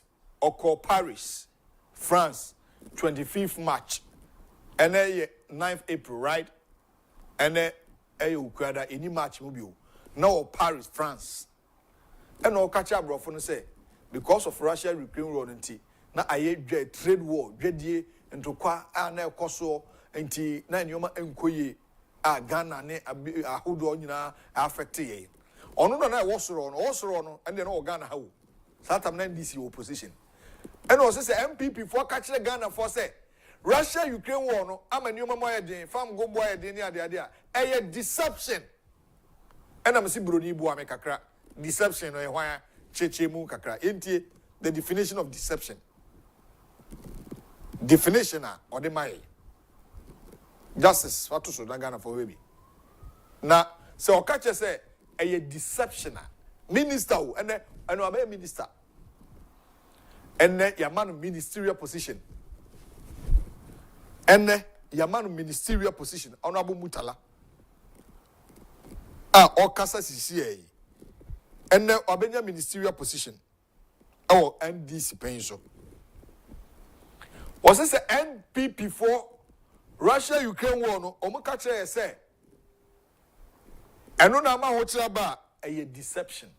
Oko Paris, France, 25th March, and 9th April, right? And Ukraine, any March, now Paris, France. And all catch up, bro, say, because of Russia, Ukraine, Rodenti, now I trade war, Jedi, and to qua, and Koso, and T, 9 Yoma, and Koye, Ghana, a Hudona, affected. On I was on, and then all Ghana, how? Satam DC opposition. And also say MPP for catch the Ghana for say Russia Ukraine war no am a new mama den fam go boy den dia a deception. And I'm see broni bu ame kakra deception no e hwan cheche mu kakra entie the definition of deception. Definition or the mai justice what to so Ghana for baby. Na so catch say a deception minister and a minister. And Yamanu ministerial position. And Yamanu ministerial position. Honorable Mutala. Okasa CCA. And Obenya ministerial position. Oh, NDC pension. Was this an NPP for Russia Ukraine war? No, Omukache say. And no nama hochaba a deception.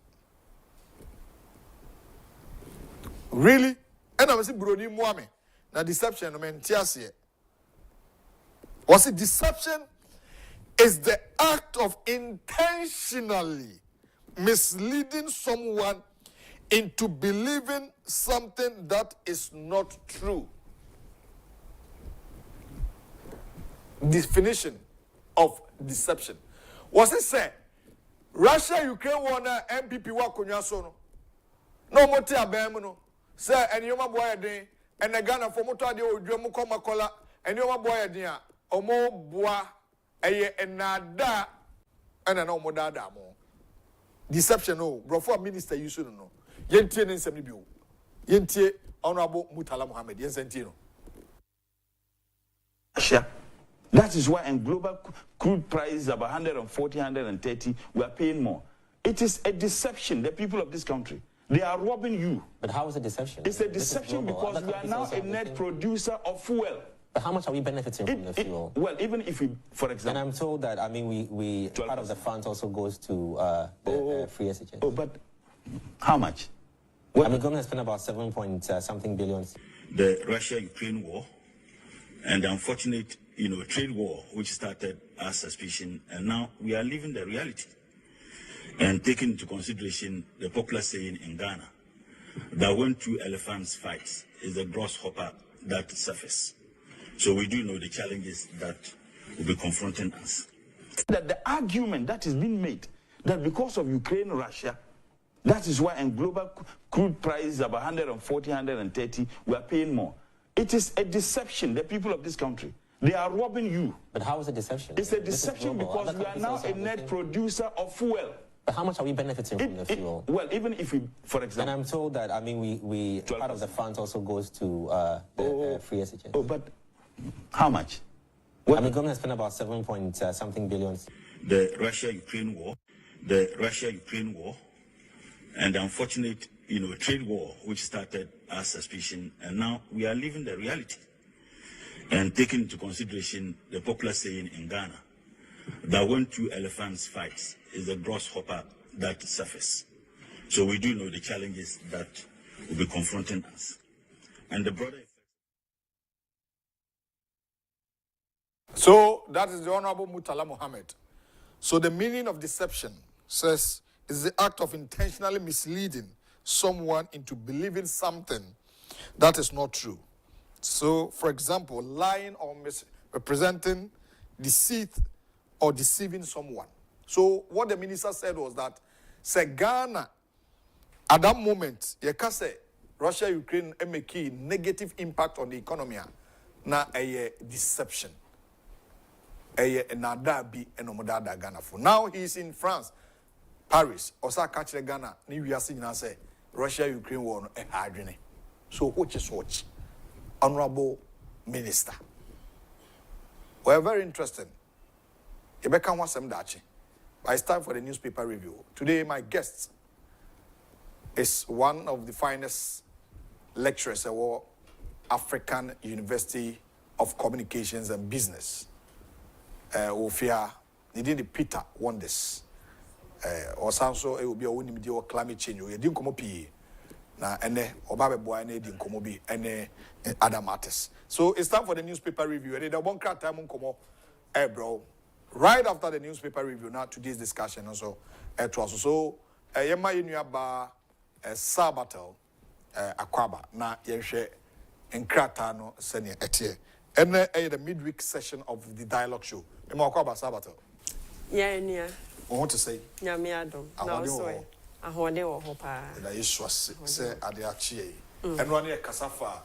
Really? And I was saying, Brody Mwame. Now, deception, I mean, Tiasie. Was it deception? Is the act of intentionally misleading someone into believing something that is not true. Definition of deception. Was it say, Russia, Ukraine, war, MPP, wa kunyasono. No more tea no. Say, and you my boy din, and the Ghana for motor de Ojuamu Komakola, and you my boy din, Omo bois, and nada, and an omo dada mo. Deception, no, bro, for a minister, you shouldn't know. Yentie in Semibu. Yentie, Honorable Murtala Mohammed, Yensentino. That is why in global crude price about 140, 130, we are paying more. It is a deception, the people of this country. They are robbing you. But how is it deception? It's a deception because we are now a net producer of fuel. But how much are we benefiting from the fuel? Well, even if we, for example... And I'm told that, I mean, we part of the funds also goes to free SHS. Oh, but how much? I mean, government has spent about 7-point-something billion. The Russia-Ukraine war and the unfortunate, trade war, which started as suspicion, and now we are living the reality. And taking into consideration the popular saying in Ghana, that when two elephants fight, is the grasshopper that suffers. So we do know the challenges that will be confronting us. That the argument that is being made, that because of Ukraine, Russia, that is why in global crude price about 140, 130, we are paying more. It is a deception, the people of this country. They are robbing you. But how is it deception? It's a deception because we are now a net producer of fuel. But how much are we benefiting from the fuel? Well, even if we, for example... And I'm told that, I mean, we part of the funds also goes to free SHS. Oh, but how much? I mean, government has spent about 7-point-something billion. The Russia-Ukraine war and the unfortunate, trade war, which started as suspicion, and now we are living the reality. And taking into consideration the popular saying in Ghana, that when two elephants fight, is the grasshopper that suffers. So we do know the challenges that will be confronting us. And the broader So that is the Honorable Murtala Mohammed. So the meaning of deception says is the act of intentionally misleading someone into believing something that is not true. So, for example, lying or misrepresenting, deceit, or deceiving someone. So what the minister said was that, say Ghana, at that moment, you can say Russia, Ukraine, make a negative impact on the economy. Now a deception. Now he's in France, Paris, Osa catch the Ghana, New Year singing say Russia, Ukraine war a hard. So what is watch? Honorable Minister. We're very interested. Rebecca wants some dachi. It's time for the newspaper review. Today, my guest is one of the finest lecturers at African University of Communications and Business. Ofia, he did Peter Wonders. Or also, it will be a winning media climate change. You didn't come up here. Na ene obabe boy na edi nkomo bi ene other matters. So it's time for the newspaper review. And the one crack time nkomo bro. Right after the newspaper review, now today's discussion also so yema yenu ba Sabatel Akwaba na yenhwe nkrata no sene etie. Ene the midweek session of the dialogue show. Yema Akwaba Sabatel. Yeah, yeah. What to say? Nyame adom. Na so ahode wo ho pa. Na yesu say ade achie. Eno na kasafa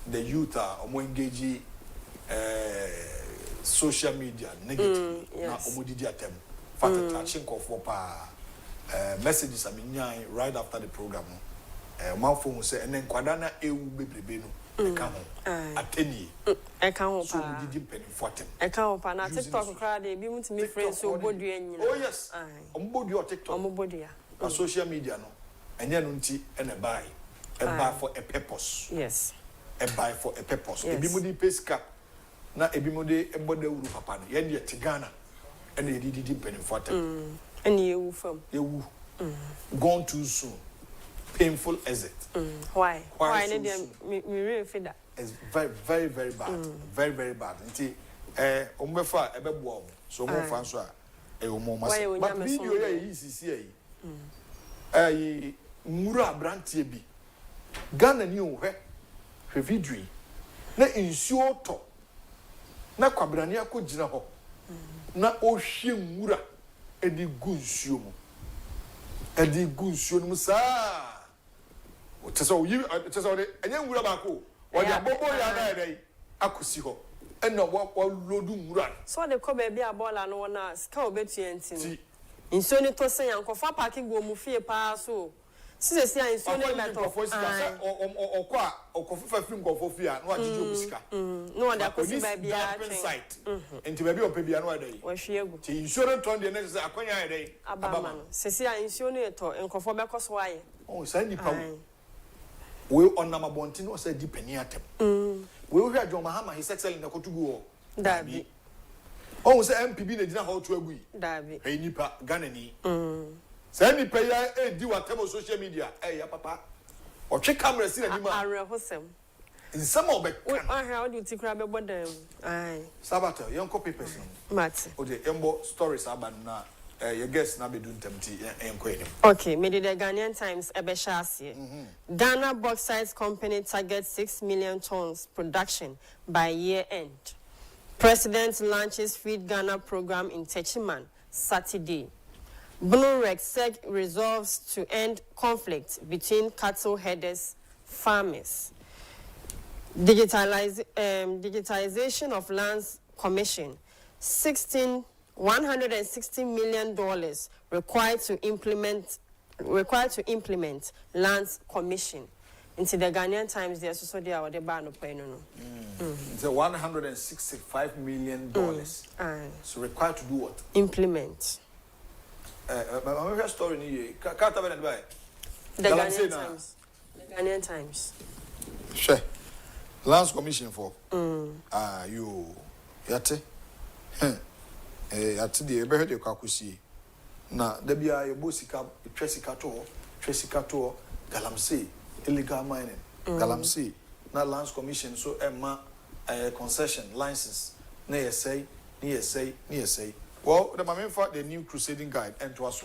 the youth are engage social media negative na omodidi atem. Fact touching for pa messages I mean right after the program. My phone say and then kwadana ewu bebrebe no e ka ho ateni e ka ho pa so didi penny fortem e ka ho pa na TikTok crowd e bi mutimi friends so bodua nyina. Oh yes ombodua TikTok ombodua na social media no enye no nti e na buy for a purpose. Yes, e buy for a purpose. E bi mudi pesca na e bi mudi e boda uru papa no ye de Tigana e na didi penny fortem ene ewu fam ewu gone too soon. Painful exit. Why me really feel that it's very bad. Very bad. Nti ombefa ebebo so mo fa so a e o mo mas but video here is ngura abrantie bi Ghana ni o hwe video na insuo to na kwabrane akogina ho na o hwe ngura edi gunsuo mu edi gunsuo mu saa Teso you teso de enye ngura baako o de abobo ya na edai akosi ho ena wo lodu ngura so de ko ba bia bola no na ska obetu enti inso ni to sen yankofa parking go mu fie pa so sisi a inso ni meto o kwa okofa film go for fie no agije obusika no de akosi ba bia twen enti ba bia o pe bia no edai wo hwiegu ti inso no ton de na se akonya edai abama no sisi a inso ni to enkofo be koso aye oh sai ni pa we on nama bonti no say depeni atem we hwe John Mahama his excellent na kotugu dabi oh say MPB na gina how to agui dabi hey nipa Ghana ni say nipa ya di watem social media ya papa o twe camera si na nima are hosem in some of how do you tikra be bodam ai Sabato yon copy person mat o de embo stories aban na your guest na be do ntemti enkwene. Okay, maybe the Ghanaian Times ebeshasi. Ghana Bauxite Company targets 6 million tons production by year end. President launches Feed Ghana program in Techiman Saturday. BlueRec resolves to end conflict between cattle herders, farmers. Digitalization of Lands Commission. $160 million required to implement Lands Commission. Into the Ghanaian Times, there's also there what the ban of It's $165 million. So required to do what? Implement. My story ni the Ghanaian Times. The Ghanaian Times. Sure. Lands Commission for you yate. Ati de ebe de kwakusi na da bia ye bosika twesika to galamsey illegal mining galamsey na Lands Commission so emma concession license Ne say. Well, the main fact the new crusading guide and to us.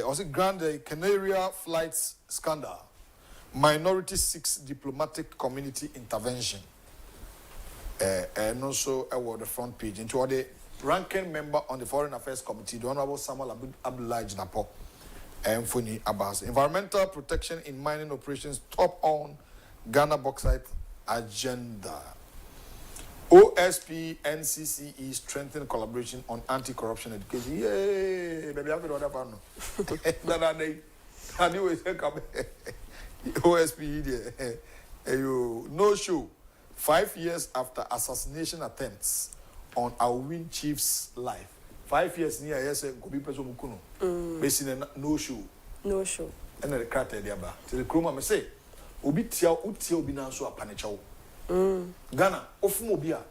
Also Grand Canaria flights scandal. Minority seeks diplomatic community intervention. And also award the front page into the ranking member on the Foreign Affairs Committee, the Honorable Samuel Abdullah Jnapo and Funi Abbas. Environmental protection in mining operations top on Ghana bauxite agenda. OSP NCCE strengthen collaboration on anti-corruption education. Yay, baby, I'm going to have OSP no show 5 years after assassination attempts on our win chief's life. 5 years near yes go be person mukuno. Basically no show. And the crater there ba. To the chroma me say obi tia obi na so apanichawo. Ghana ofumo bia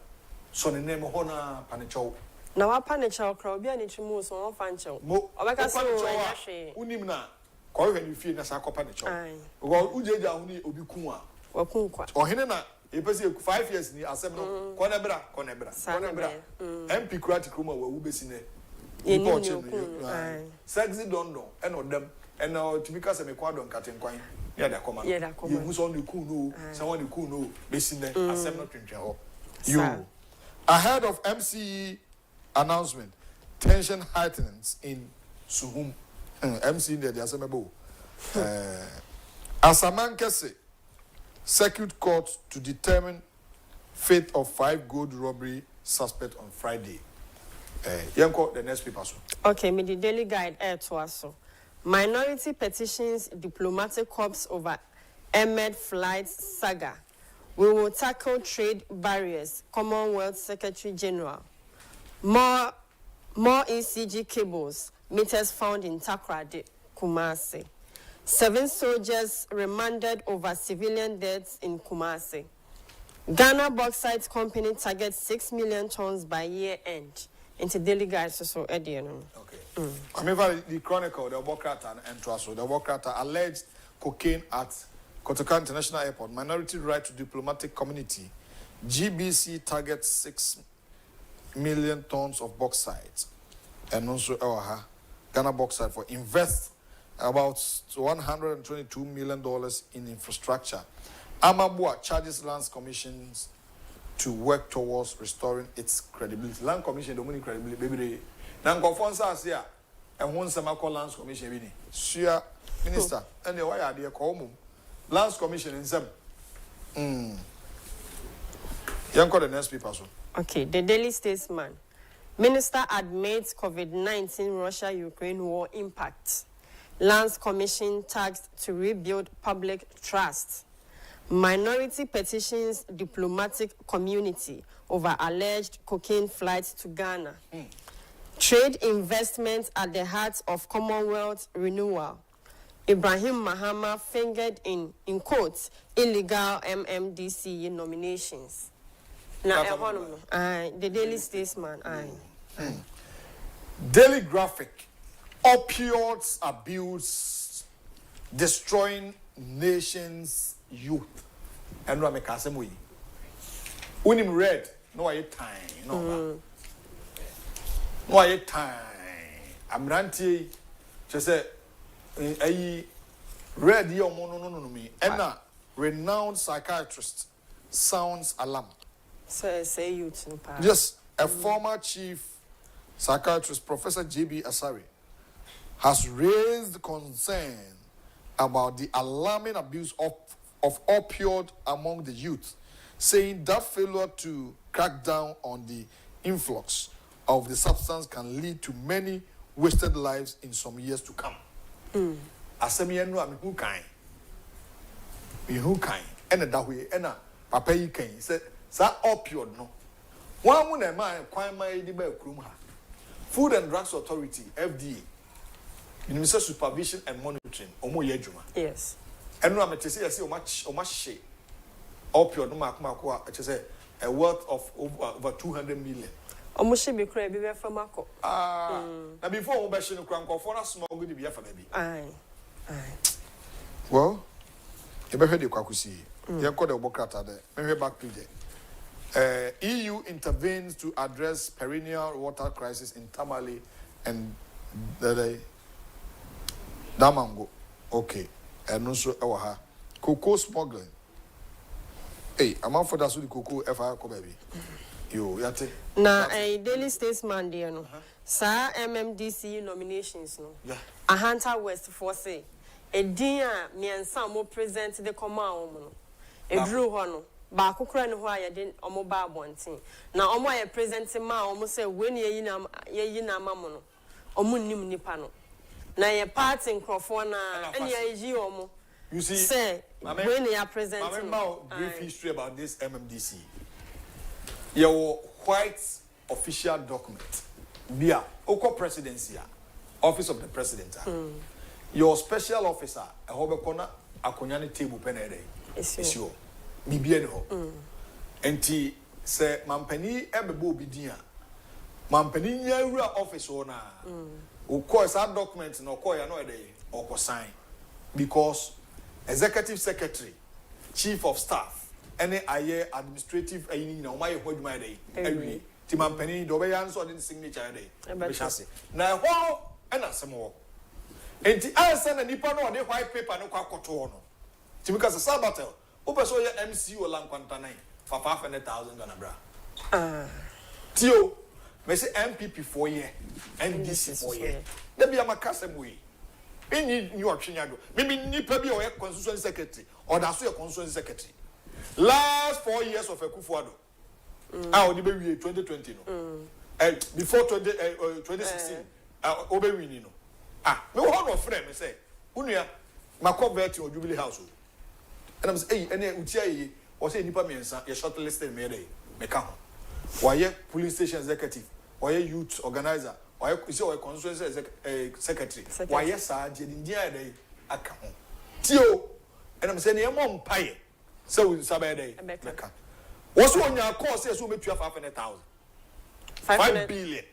so ne name ho na panichawo. Na wa panichawo kra obi ani chimu so won fanchawo. Obeka so ehwe. Unim na ko hwe ni fie na sa kopa nichawo. Go ujeja hu ni obi kun a. Wakun kwa. Ohene na epesi 5 years ni asem no konebra. MP Krati Kroma wa ubesi ne. Sexy dondo eno dem eno tibika se me kwado nkate nkwan. Ya da koma. You so on the cool no, someone the cool no besi ne asem no twentwe ho. You ahead of MCE announcement, tension heightens in Suhum. MCE there asemebo. Asaman Kese circuit court to determine fate of 5 gold robbery suspects on Friday. The next paper. Okay, me the daily guide to us. Minority petitions diplomatic corps over Ahmed flight saga. We will tackle trade barriers. Commonwealth Secretary General. More ECG cables. Meters found in Takrade, Kumasi. 7 soldiers remanded over civilian deaths in Kumasi. Ghana Bauxite Company targets 6 million tons by year end. Into daily guides so Edian. Okay. I mean, the Chronicle, the Bokrata and Traso, the Bokrata alleged cocaine at Kotoka International Airport. Minority right to diplomatic community. GBC targets 6 million tons of bauxite. And also Ghana Bauxite for invest about $122 million in infrastructure. Amabua charges Lands Commissions to work towards restoring its credibility. Land Commission don't need credibility, baby. Now, Confonsa here, and once I call Lands Commission, Bini, Sir Minister, and the why are they call Lands Commission in some. Young call the next people. Okay, the Daily Statesman. Minister admits COVID-19 Russia-Ukraine war impact. Lands Commission tasked to rebuild public trust. Minority petitions diplomatic community over alleged cocaine flights to Ghana. Trade investments at the heart of Commonwealth renewal. Ibrahim Mahama fingered in quotes, illegal MMDC nominations. Now, the Daily Statesman. Daily Graphic. Opioids abuse destroying nations' youth. And we make us we. When him read, no I time, no I time. I'm ranty. Just say, I read your no me. And a renowned psychiatrist sounds alarm. So say youth. Yes, a former chief psychiatrist, Professor J.B. Asari, has raised concern about the alarming abuse of opioid among the youth, saying that failure to crack down on the influx of the substance can lead to many wasted lives in some years to come. Asemienu amihukai, ena dawe ena papa yi kan say sa opioid no. One mu na man kwan man di ba kurum ha. Food and Drugs Authority (FDA), Ministerial Supervision and Monitoring, omo ye adwuma. Yes. Enu ametese yesi o she opioid no makoma I say a worth of over 200 million. Omo she be kra bi be fa mako. Na before o be she no kra nkofo na small go di be fa baby. Aye. Well, e be hwe de kwakusi. Ye ko de obokrata de. Me hwe back page. EU intervenes to address perennial water crisis in Tamale and Damango. Okay. And also our cocoa smuggling. Hey, I'm out for that the cocoa FIR baby. Yo, yate. Na a Daily Statesman dear no. Sa MMDC nominations no. Yeah. A Hunter West for say. A dear me and some more present the command woman. A drew hono. Ba kukura no ho a yede omo ba abonten. Na omo aye present ma omo say when ye na mamo no. Omo nnim nipa no. Na ye party nkrofo na ene ye yi omo. You see, say when you are presenting. I remember brief history about this MMDC. Your white official document, via Oko Presidency, Office of the President. Your special officer, a hobekona, a konyani table penere. Is your Bibiano. Enti say Mampani ebebo bidia. Mampani nyawura office owner. Uko sa document no ko ya no ede or sign because Executive Secretary, Chief of Staff, any aye administrative ayini na umaye hoduma dey every timampani do be answer the signature dey be chase na ho na asemo enti ansa na nipa no de white paper no kwakoto no timika se sabatel opeso ye MC o lankwanta 9 for 500,000 Ghana bra tio me say MPP 4 year NDC 4 year dey be amakasem we any new option yado maybe nipa bi o ye constituency secretary or da so ye constituency secretary last 4 years of akufo-addo the baby 2020 no before 2016 obe win no me one of friend me say unua makọ vet o Jubilee House and I'm say ene utia yi o say nipa mensa ye shortlisted me dey me ka ho why police station executive why youth organizer why say why constituency secretary why sa je dia dey aka ho tio and I'm say ne mo mpaye so sabe dey meka what's on your course say so metua 500,000 5 billion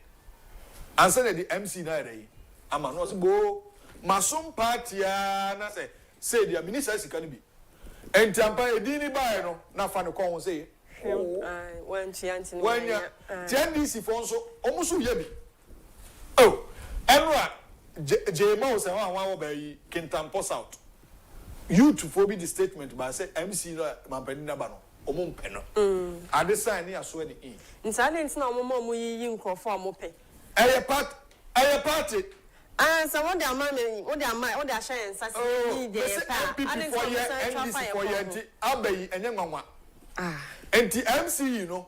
and say the MC na dey ama no say go masum party na say the minister sika ni bi entampa edini bae no na fa ne kon say when chianti no when TNDC for so omusu ye bi oh enra jema o say wan ba yi Kintampo South you to forbid the statement but say MC no mampani na ba no omo mpe no ade sign ni aso ni in talent na omo yi nkrofo amope eye party so what the share say ni dey MPP for year NDC for year nti abayi enye nwanwa enti MC no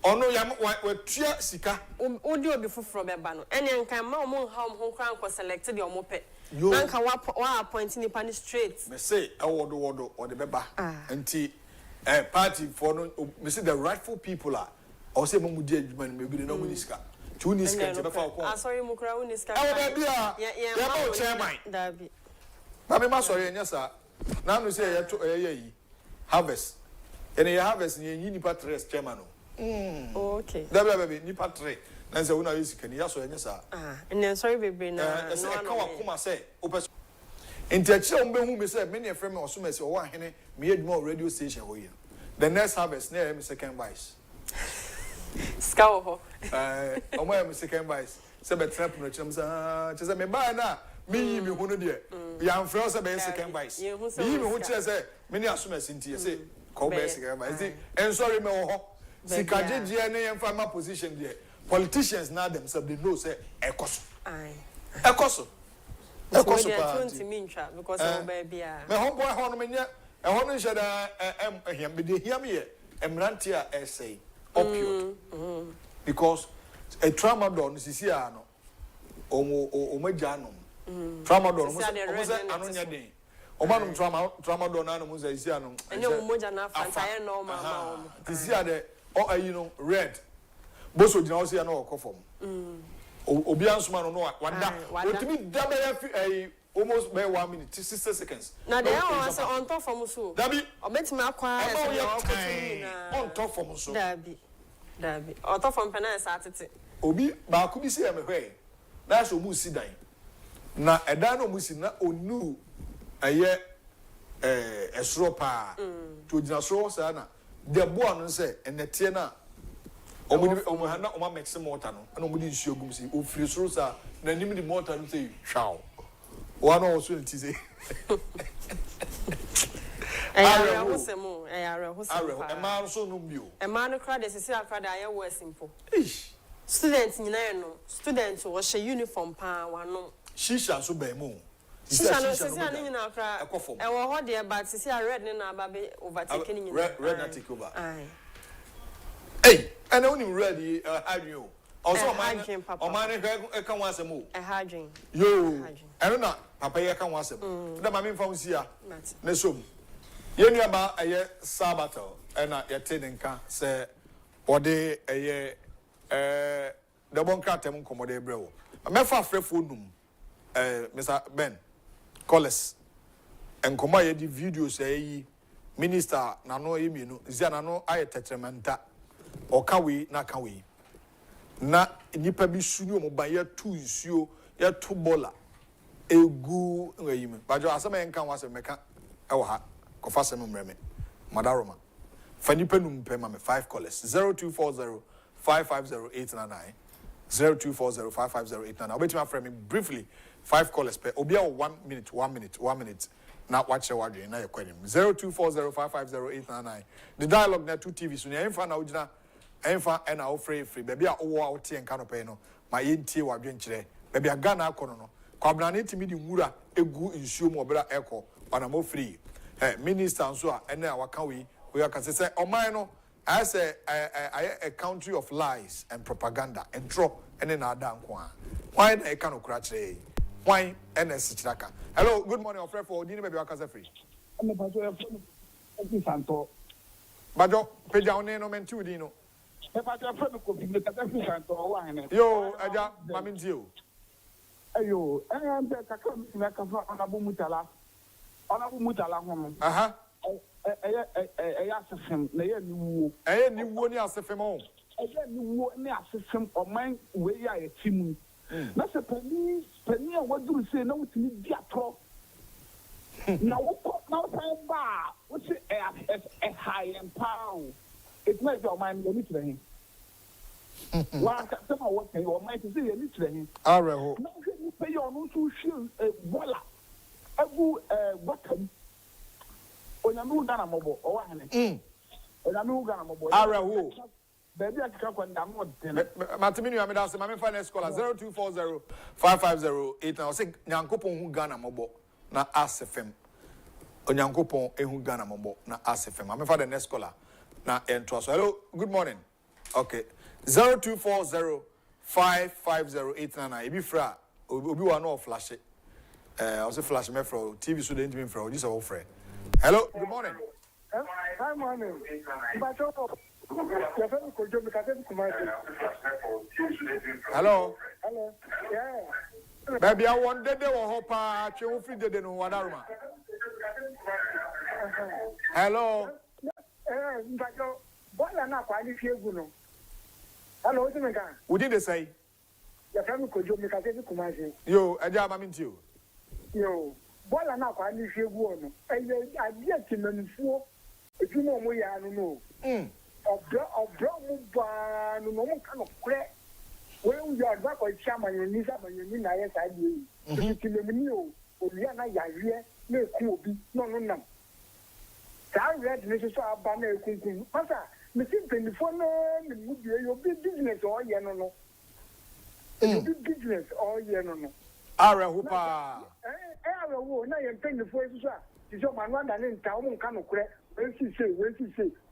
ono ya watua sika odi obi foforo beba no ene nkan ma omo ha omo kran ko select the omope nanka wa appoint ni pan straight me say wodo or the beba enti party for no me say the rightful people are or say mo di adwuma no me bi no mo ni sika tu ni sika je be fa ko sorry mo kra uni sika ya ba o chairman dabi ba me ma sorry enya sa na no say ya yi harvest ene ya harvest ni yin nipa tres chairman no okay dabi baby nipa tre na say una yisika ni ya so enya sa ene sorry baby na no ka wa kuma say opeso enti a kire ombe hu me say me ne frame me oso me say o wa hene me adwuma radio station ho yi the next harvest na me second vice skawo ho o mo second vice say be trap no kire me say che say me ba na me yi me hu no de ya mfre say be second vice me yi me hu kire say me ne aso me sinti say ko be second vice en sorry me ho sikaje je ne yem farmer position there politicians now themselves they know say ekoso ekoso because baby me hon boy hon me nya e hon no shada ehia me de hia me emranti a essay opioid because a tramadol sisi a no o magya no tramadol mo say anonya den o manum tramadol na no mo say sisi a no enye o mogya na fanta e normal ma o sisi a de o ayi no red boso jina o say na o kofom obi ansoma no wanda otimi dabe ya almost by 1 minute 60 seconds na dey on say on top from so dabi obetimi akwa on top from so dabi on top from pena sa tete obi ba ku bi si am hwe na so mu si dan na edan no mu si na onu aye esro pa to jina so sa na the boy no say and the tiena omo mix mortar no and omo di nsuo gum si ofiri soro sa na nim di mortar no say shaw one also nti say Are hosemo e ma so no bio e ma no kra de sisi akra da aye wo simple students nyina no students wo she uniform pa wano shisha so ba mu shisha no sisi ani nyina akra e wo ho de but sisi a red ne na aba be overtake ni nyina red na take over hey and only ready hydro also man e kan wa asem o e hydro yo and na papa ye kan wa asem da mama mfa sia na som ye nua ba aye sabato and na ye te nka se ode aye the bonka tem komode brewo mefa frefo num Mr. Ben Collis and koma ye di videos ayi minister na no yemienu zia na no aye tetrementa o kawe na kawe na nipa bi sunu mo ba ye tu nsuo ye tu bola egu ngayim bajo asema enka wase meka e wo ha kofa sem mreme madaroma fa nipa num pe ma me 5 callers 0240 550899 0240550899 I'll bet you my friend briefly 5 callers per obia 1 minute now watch your word na your question 0240550899 the dialogue na 2 TV so na emfa na ugina emfa and na free baby a wo out tie nka no pe no ma yentie wadwe nkire baby a Ghana akono no kwabna na timi di nwura egu nsuo mu obra eko ona mo free minister nso a ene a waka we aka say oman no as a country of lies and propaganda and draw and then Adam Kwan. Why I cannot crash? Why NS Chiraka? Hello, good morning, of for Dini Baby Wakaza free. Bajo, Pejaone no mentu dino. Yo, Aja, Mamin Zio. Ayo, and the Kakam Makafa on Abu Mutala. On Abu Mutala home. Aha. I asked him, ni woni asefem o ni wo ni asefem o man we ya etimu na se pani a waduru se na wutimi dia pro na wo na wo ba wo se e high and pound it makes your mind limit to him wa ka se ma wo your mind to say limit to him areho na ni pe yo no so shield bola agu bottom Onyame Ghana mobo o wa hene Onyame Ghana mobo areho baby akika kwanda mo den Matiminu ya medase mame finance caller 0240 5508 na say nyankopon hu Ghana mobo na asfm onyankopon ehu Ghana mobo na asfm mame fa the next caller na ento so hello good morning okay 0240 5508 ibi fra obi wa no flash I say flash me from TV so dey me from this our friend. Hello, good morning. Hi, morning. Hello. Hello. Yeah. Baby, I want that they will hop at you free the no wadaruma. Hello. Hello, what did they say? Yo, Agyapong mean you. Yo. Bola na kwa ni hwegu ono ade atimanifuo etumo mo ya no obro mu ba no mo ka no kre we u ya ba ko chama yoni na ye sa die titimani o olia na yawie na eku obi no nam ta red ni so aba na ekunkun pasa me timpenifuo no me mu die yo business o ye no business o ye no Arehupa. Arehu, na yen pen the voice is your man one and town can crack. When she say,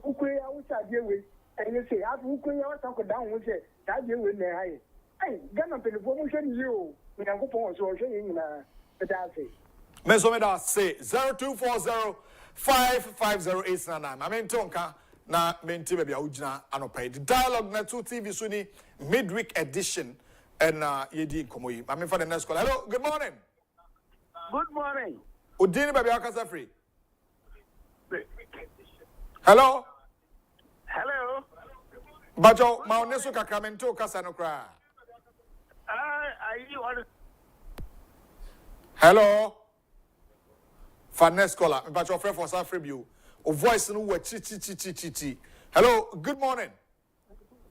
okay, I was a dear way, and you say, I've okay, I talk down with it, that you win there. Hey, Ghana pen the promotion you, when I go for so saying, but I say. Mesomeda say 0240 550899. I mean, Tonka, na menti baby, Ujina, anopaid. Dialogue na 2 TV Suni midweek edition. And yedi komoyi. I mean for the next call. Hello, good morning. Good morning. Udini baby akasa free. Hello. Hello. Bajo maoneso kakramento kasa no kra. Hello. For next caller, bajo free for South Free O voice no wo chi. Hello, good morning.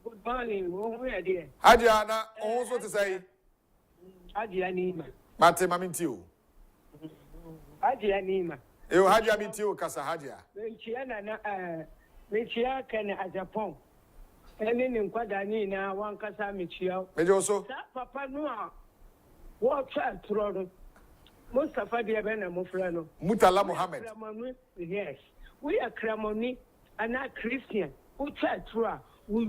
Good morning. Who are there? Hadia na also to say Hadia Nima. Mate maminti o. Hadia Nima. Eu Hadia minti o kasa Hadia. Mechia ken Agyapong. Ene ni nkwada ni na wan kasa mechia. Mejo so. Papa no a wo twa tro no. Mustafa de be na mofra no. Mutala Mohammed. Yes. We are Kramoni and not Christian. Who try to we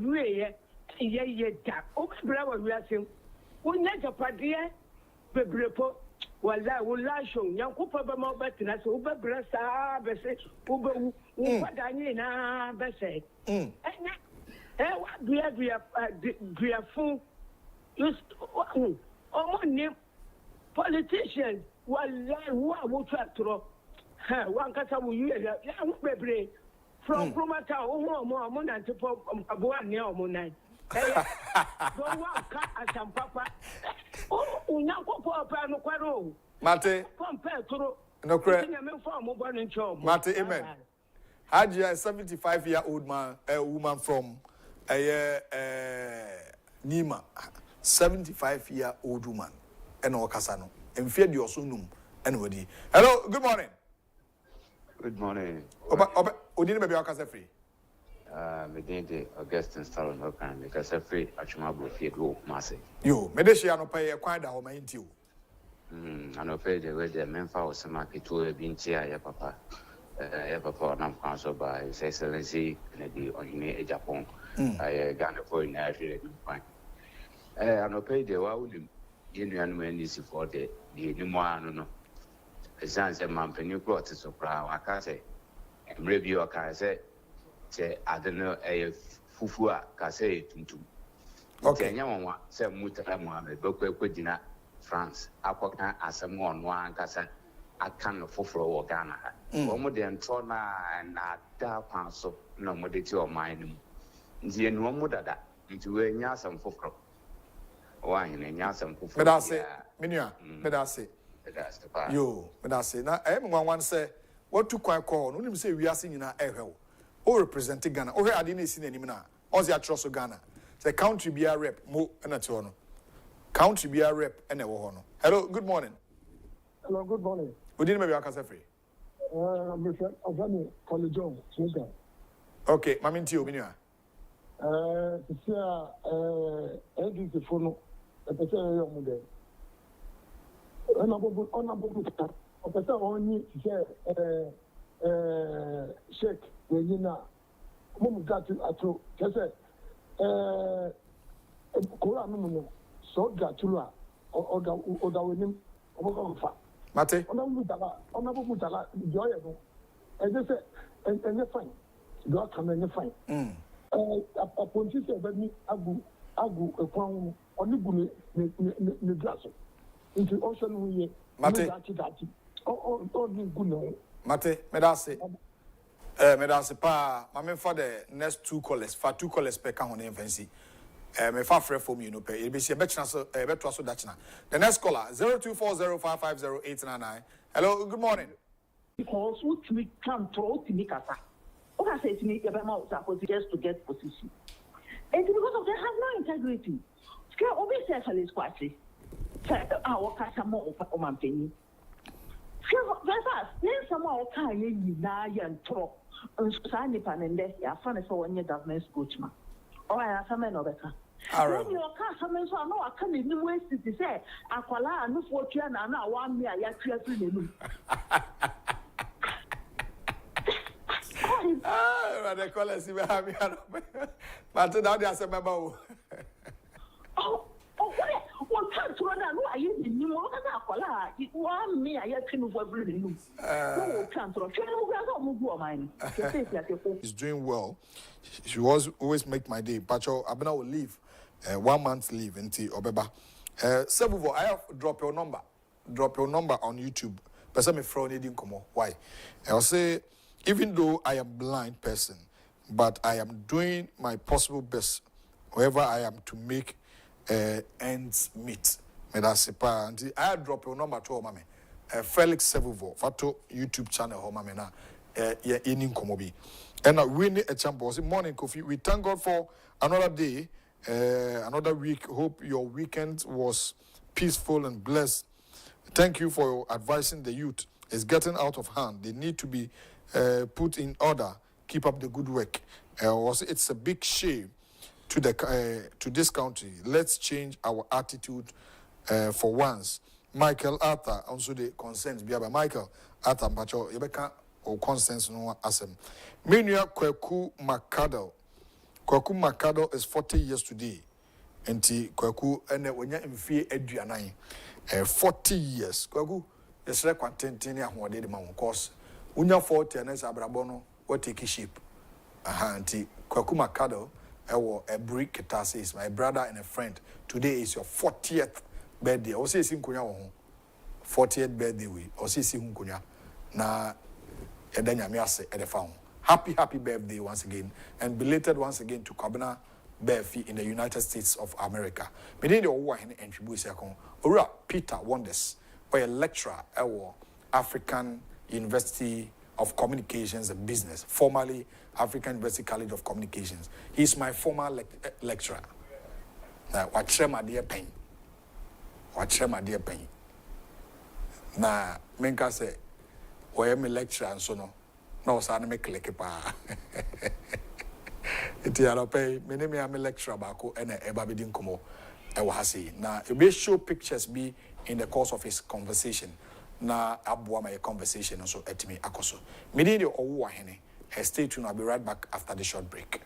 ye da. O bra wa wiase. Wo nya japadia bebrepo wala wala show. Yankopa ba ma betina so be bra sa be se wo be wo kwada ni na be se. Wa bia fun. You politicians wala wo try to one kasa wo you ya wo bebre from promota omo na tipo aboa ne omo nan go wa ka asam papa unya kopo pa no kwaro Mate compare toro no cre Mate amen. Haji a 75-year-old man, a woman from Nima, 75-year-old woman and Okasano and feed your sunum anybody. Hello, good morning. Good morning. Odin maybe Okasa free. Medinte Augustine Stalin Hokan because free Achumabo Figo Massey. You, Medeshia no pay a quite home into you. I know pay the way the Memphis was some market to a bintia, ya papa. Papa, I'm counsel by His Excellency Kennedy on Agyapong. I Ghana for in Nigeria. I know pay the Wawlim Union when this for the Nimoano. The Sans and Mampany brought to Sopra, I can't say. And review a car say, I don't know a Fufua, Case Tuntum. Okay, Yama, say Mutamama, Boko Dina, France, Aquacan, as someone one Casa, I can't Fufro or Ghana. One more than Trona and that council, no modity or mine. The no more that into a Yasam Fufro. Why in a Yasam Fufro? But I say, Minia, but I say. Yo, but I say, now everyone say, what to quite call, no, say we are seeing in our or representing Ghana, or I didn't see any mana, or the atrocious Ghana. The country be a rep, mo and a tono. Country be a rep and a wohono. Hello, good morning. Hello, good morning. We didn't maybe Akasa free. Mr. Avani, College John, Sugar. Okay, Mamin Tio, Minia. Edith the phone, a person young day. Honorable, a person only shake when you know. Mum got to atro, Kessa, Koramino, so got to or the winning of Mate, honorable Mutala, enjoyable. As I said, and you're fine. God come and you're fine. A pontiff said, me, Agu, a pound on the bunny, the glass. Into ocean, we Mate, oh, good. Mate, Medase pa, my for the next two callers, for two callers per count on infancy. Me far free for me, no pay. It'll be a better that's now. The next caller, 0240550899. Hello, good morning. Because what we can throw to make us. What I say to me, just to get position. And because of they have no integrity. Scale obviously is quite our customer or my penny. That's us. Then someone can you now and talk. And sign it and then I found it for 1 year government coachman. Oh, I have some men over there. When you can't summon so I know I can't even waste it to say, Aquala and no fortune and now 1 year I actually do. Ah, the callers you have me. But now they are some member. Oh, what can't run out? Why you didn't know Aquala? It was me, I actually move every room. No, can't run. He's doing well. She was always make my day. But Abena will leave 1 month leave until Obeba. Sebuvo, I have drop your number on YouTube. Person me from didn't come. Why? I'll say, even though I am blind person, but I am doing my possible best wherever I am to make ends meet. I drop your number to Mame. Felix Sebuvo, Fato YouTube channel, Mame na. any komobi. And we need a champion. Morning, Kofi. We thank God for another day, another week. Hope your weekend was peaceful and blessed. Thank you for advising the youth. It's getting out of hand. They need to be put in order. Keep up the good work. Also, it's a big shame to this country. Let's change our attitude for once. Michael Arthur, also the concerns. Michael Arthur, Mpacho, Yebeka or consensus no asem. Menua Kweku Makado. Kweku Makado is 40 years today. Enti Kweku ene wenya mfie aduanan. 40 years. Kweku yesre kwantentene ahode de ma won course. Unya 40 and abrabo no what take shape. Aha enti Kweku Makado a brick guitar is my brother and a friend. Today is your 40th birthday. O say sinkunya wo ho. 40th birthday we. O say sinkunya na happy birthday once again and belated once again to Kabina Befi in the United States of America. Me need your and introduce Ora Peter Wonders, or a lecturer at African University of Communications and Business, formerly African University College of Communications. He's my former lecturer. Watch my dear pain. Na menka say where me lecture and so no sana me click pa iti ara pay me ne me am lecturer baako and eba be din komo e wa hase na e be show pictures be in the course of his conversation na aboa my conversation so etimi akoso me dey owo ahene. Stay tuned. I'll be right back after the short break.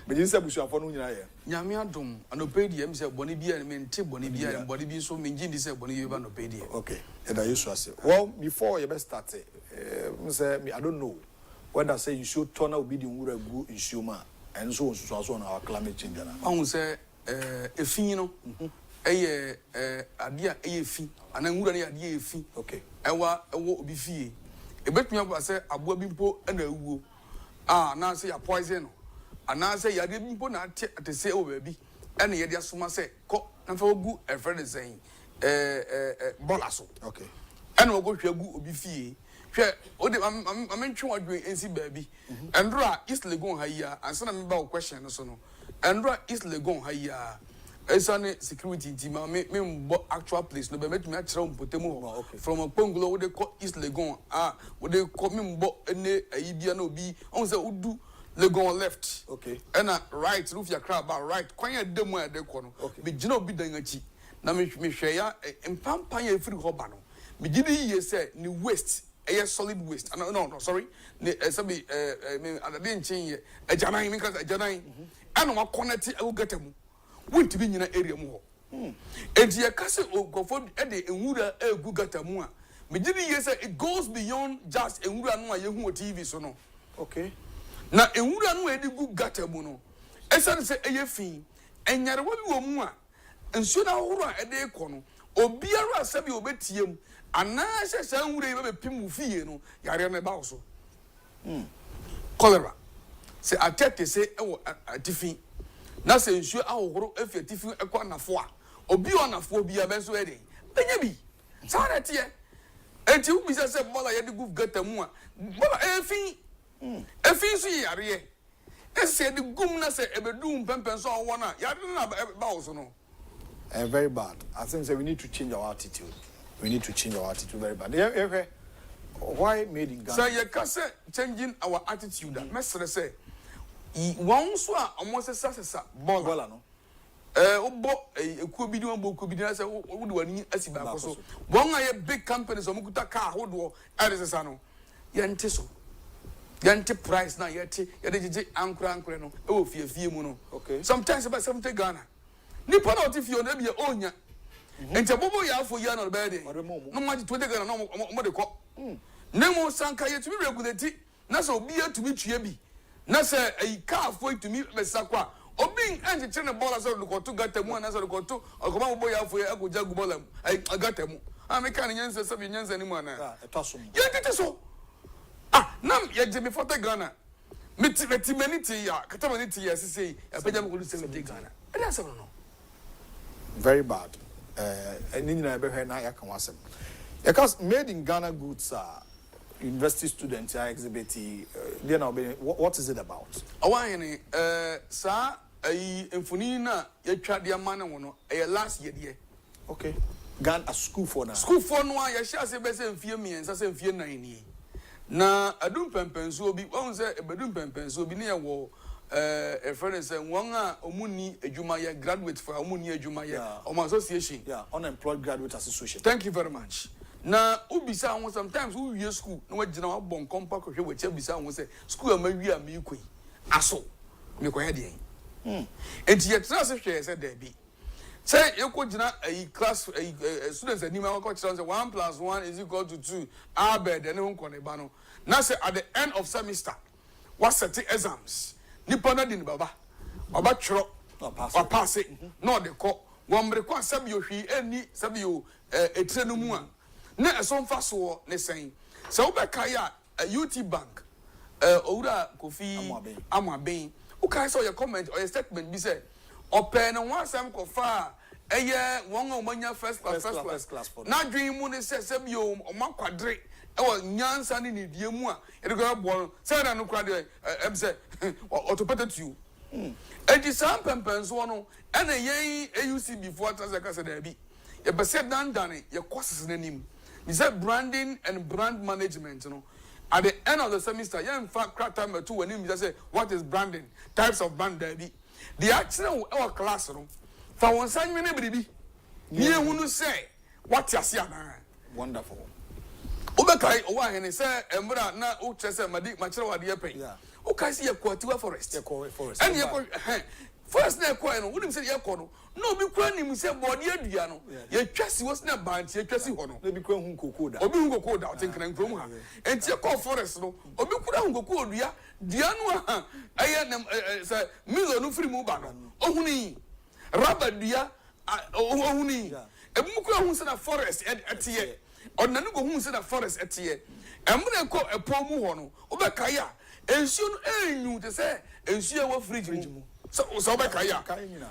But you said we should have found Yamiadum, and obeyed him, said Bonibia and Mente Bonibia and Bonibia, so Minjin said Bonibia and obeyed him. Okay, and I used to say, well, before you best start, I don't know whether say you should turn out bidding would have good in Shuma and so on our climate change. I will say, a fino, a dear a fee, and then would a fee. Okay, I won't be fee. A bet me up, I say, a bobimpo and a woo. Ah, now say a poison. And now say, I didn't put at the say, oh, baby. And yet, yes, someone say, co and for good, a friend is saying, Bolasso. Okay. And we'll go to a good be fee. I mean, you are doing NC baby. Andra is Legon Haya, and some about question or so. Andra is Legon Haya. It's a security team. I mean, actual place. No, but me actually put them over from a Pongolo. They call East Legon. Ah, what they call me, but a Ibiano B. On the Udu Legon left. Okay. And right, roof your crab, right. Quite demo at the corner. Okay. But you know, be doing a cheat. Now, me share and Pampaya free hobano. Me did ye say, New West. A solid waste. No, sorry. Sabi, I didn't change a janine because a janine. And what quantity I will get them. Won't be in an area more. And your castle will go for Eddie and Wooda a good gatamua. Me didn't yes, it goes beyond just a Wooda no TV so no. Okay. Now, a Wooda no Eddie good gatamuno. As I say, a fee, and yet what you want. And soon I will at the corner. Or Biara Sabi obetium. And now I say, some would have a pimu no, Yariana Bauso. Cholera. Say, I take to say, oh, a tiffy. Now say, sure, I will grow if you're tiffy a corner for. Or be on a phobia best wedding. Benjabi. Sorry, dear. And you be said, Bola, you had to go get a moon. Bola, a fee. A fee, see, Arie. I said, the gumna say, a bedroom, pempens or one. Yadana Bauso. Very bad. I think that we need to change our attitude. We need to change our attitude very bad. Yeah, why made in Ghana? So you can say changing our attitude. Mestre say, once almost a success, Bola no. Could be doing book, could be doing. Would do any as if I so. One I big companies or Mukuta car, who do Arizano. Yantiso. Yanti price now yet. Yet uncle no. Oh, fear mono. Okay. Sometimes about 70 Ghana. Nippon out if you're never own ya. And Tabobo ya for yan or bed. No much 20 Ghana no more the cop. Nemo Sanka yet to be regulated. Naso beer to meet Yebi. Nasa a car for to meet Mesaqua. Or being anti channel ballers or the to get them one as I go to or come on boy for a good jagubolam. I got them. I'm a kind of answer some yans anymore now. A toss. Yeah, get it so. Ah, nam yet Jimmy for the Ghana. Metimanity, Catamanity, as I say, a pedam will send a Ghana. And that's all. Very bad. And in a better night, I can was him. Because made in Ghana goods are university students are exhibiting. They now what is it about? Awani, sir, a infunina, you tried your man one last year. Okay. Ghana a school for now. School for no, I shall say best and fear me and say fear 9. Now, a doom pempens will be one say a bedroom pempens will be near war. A friend said, Wanga Omuni, a Jumaya graduate for Omuni, a Jumaya, or my association. Yeah, unemployed graduate association. Thank you very much. Now, Ubisa was sometimes who year school, no general bon compact or which Ubisa was a school of Maria Milqui. Aso, Milqui. And yet, transfer said there be. Say, you could not a class, a students and Nima coach 1 + 1 is equal to 2. I bet anyone can ebano. Now, say at the end of semester, what set exams? Nippona din baba chro or pass it no the call one request sabio he any sabio a trenumua na a son fast war ne saying so bekaya a UT bank ora kofi amaben okay so your comment or your statement be said open and one sam ko fa one omanya first class na dream mu ne sabio o makwadre e wa nyansa ni ne die mu a e de go bo say na no kwade em say autopilot you. And the same pempens one, and a yay AUC before Tazaka there be. You be said done your courses in him. He said branding and brand management, you know. At the end of the semester, you in fact crack time 2 when him just say what is branding, types of brand there be. The action of our classroom for one sign me baby. You who say what you see. Wonderful. Obekai owa hene say embra na o chese madi machira wade pay Okay, see a Quatua forest. Forest. And you first na kwa no wouldn't say yakọ no no bi kwa nim say body adua no ye twase was na bant ye twase ho no na bi kwa hu kokoda obi hu kokoda o think na nkrom ha enti yakọ forest no obi kura hu kokodua dua no ha aye na say milo no free mu ba no ohuni rubber dua ohuni ebi mu kura hu say na forest etiye onna no go hu say na forest etiye emre ko epo mu ho no obeka ya ensuo no enyu te say ensuo wa fridge mu so be kaya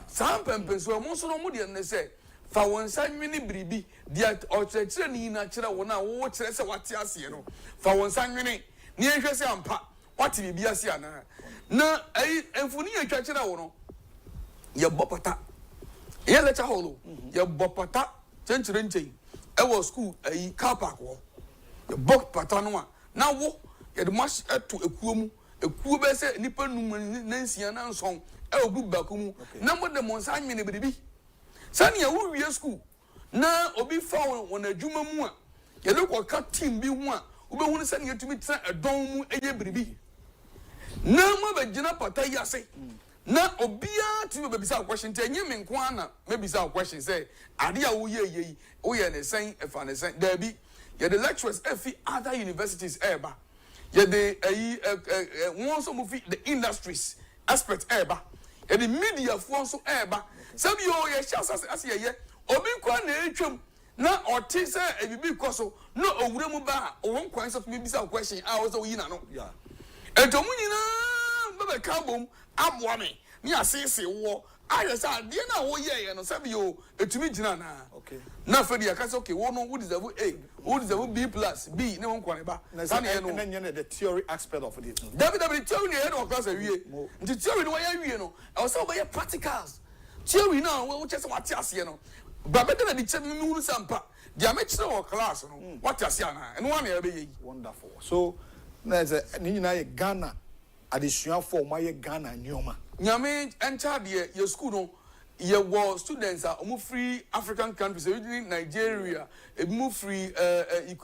sam pempenso mo so no mo de ne se fa won sanwene biribi dia ochechire ni na kire wo na wo kire se wate ase no fa won sanwene ni ehwe se ampa wate bibi ase ana na enfuni ya twakire wo no ye bopata ye lecture hall ye bopata chenchire nchen e wo school car park wo ye bopata no a na wo ye de mash eto ekuo be se nipa num nansia na nson e obu bakumu na mo de monsa anwene biribi sane ya wo wie school na obi fa won adwuma mu a ye le ko ka team bi hu a wo be hu sane yetumi tena edon mu eye biribi na mo be gina pata yase na obia ti be bisa question te enye me nko ana me bisa question say ade a wo ye wo ye ne sen e fa ne sen da bi ye the lecturers efi other universities eba ye the won so mo fi the industries aspect eba e the media fo so eba sabi o ye shasa as ye obi kwa na etwam na oti se ebibi koso no owure mu ba o won kwan so me bisa question a wo so yi na no yeah ento mu nyina baba kabom aboa me ni asese wo aye sa de na wo ye no sabi o etumi gina na okay na fa dia ka say okay wo no wo deserve A wo deserve B plus B ne won kwan ba sa ne no na the theory aspect of it David theory ne head of class awie nti theory no ya wie no e so be practicals theory na wo chese wate ase no ba be na di che mi hu sampa dia me chire wo class no wate ase ana eno wa na ya be yi wonderful so na ze ni nyina ye Ghana addition for my Ghana nyoma nyame enter de your school no ye were students are free African countries originally Nigeria move free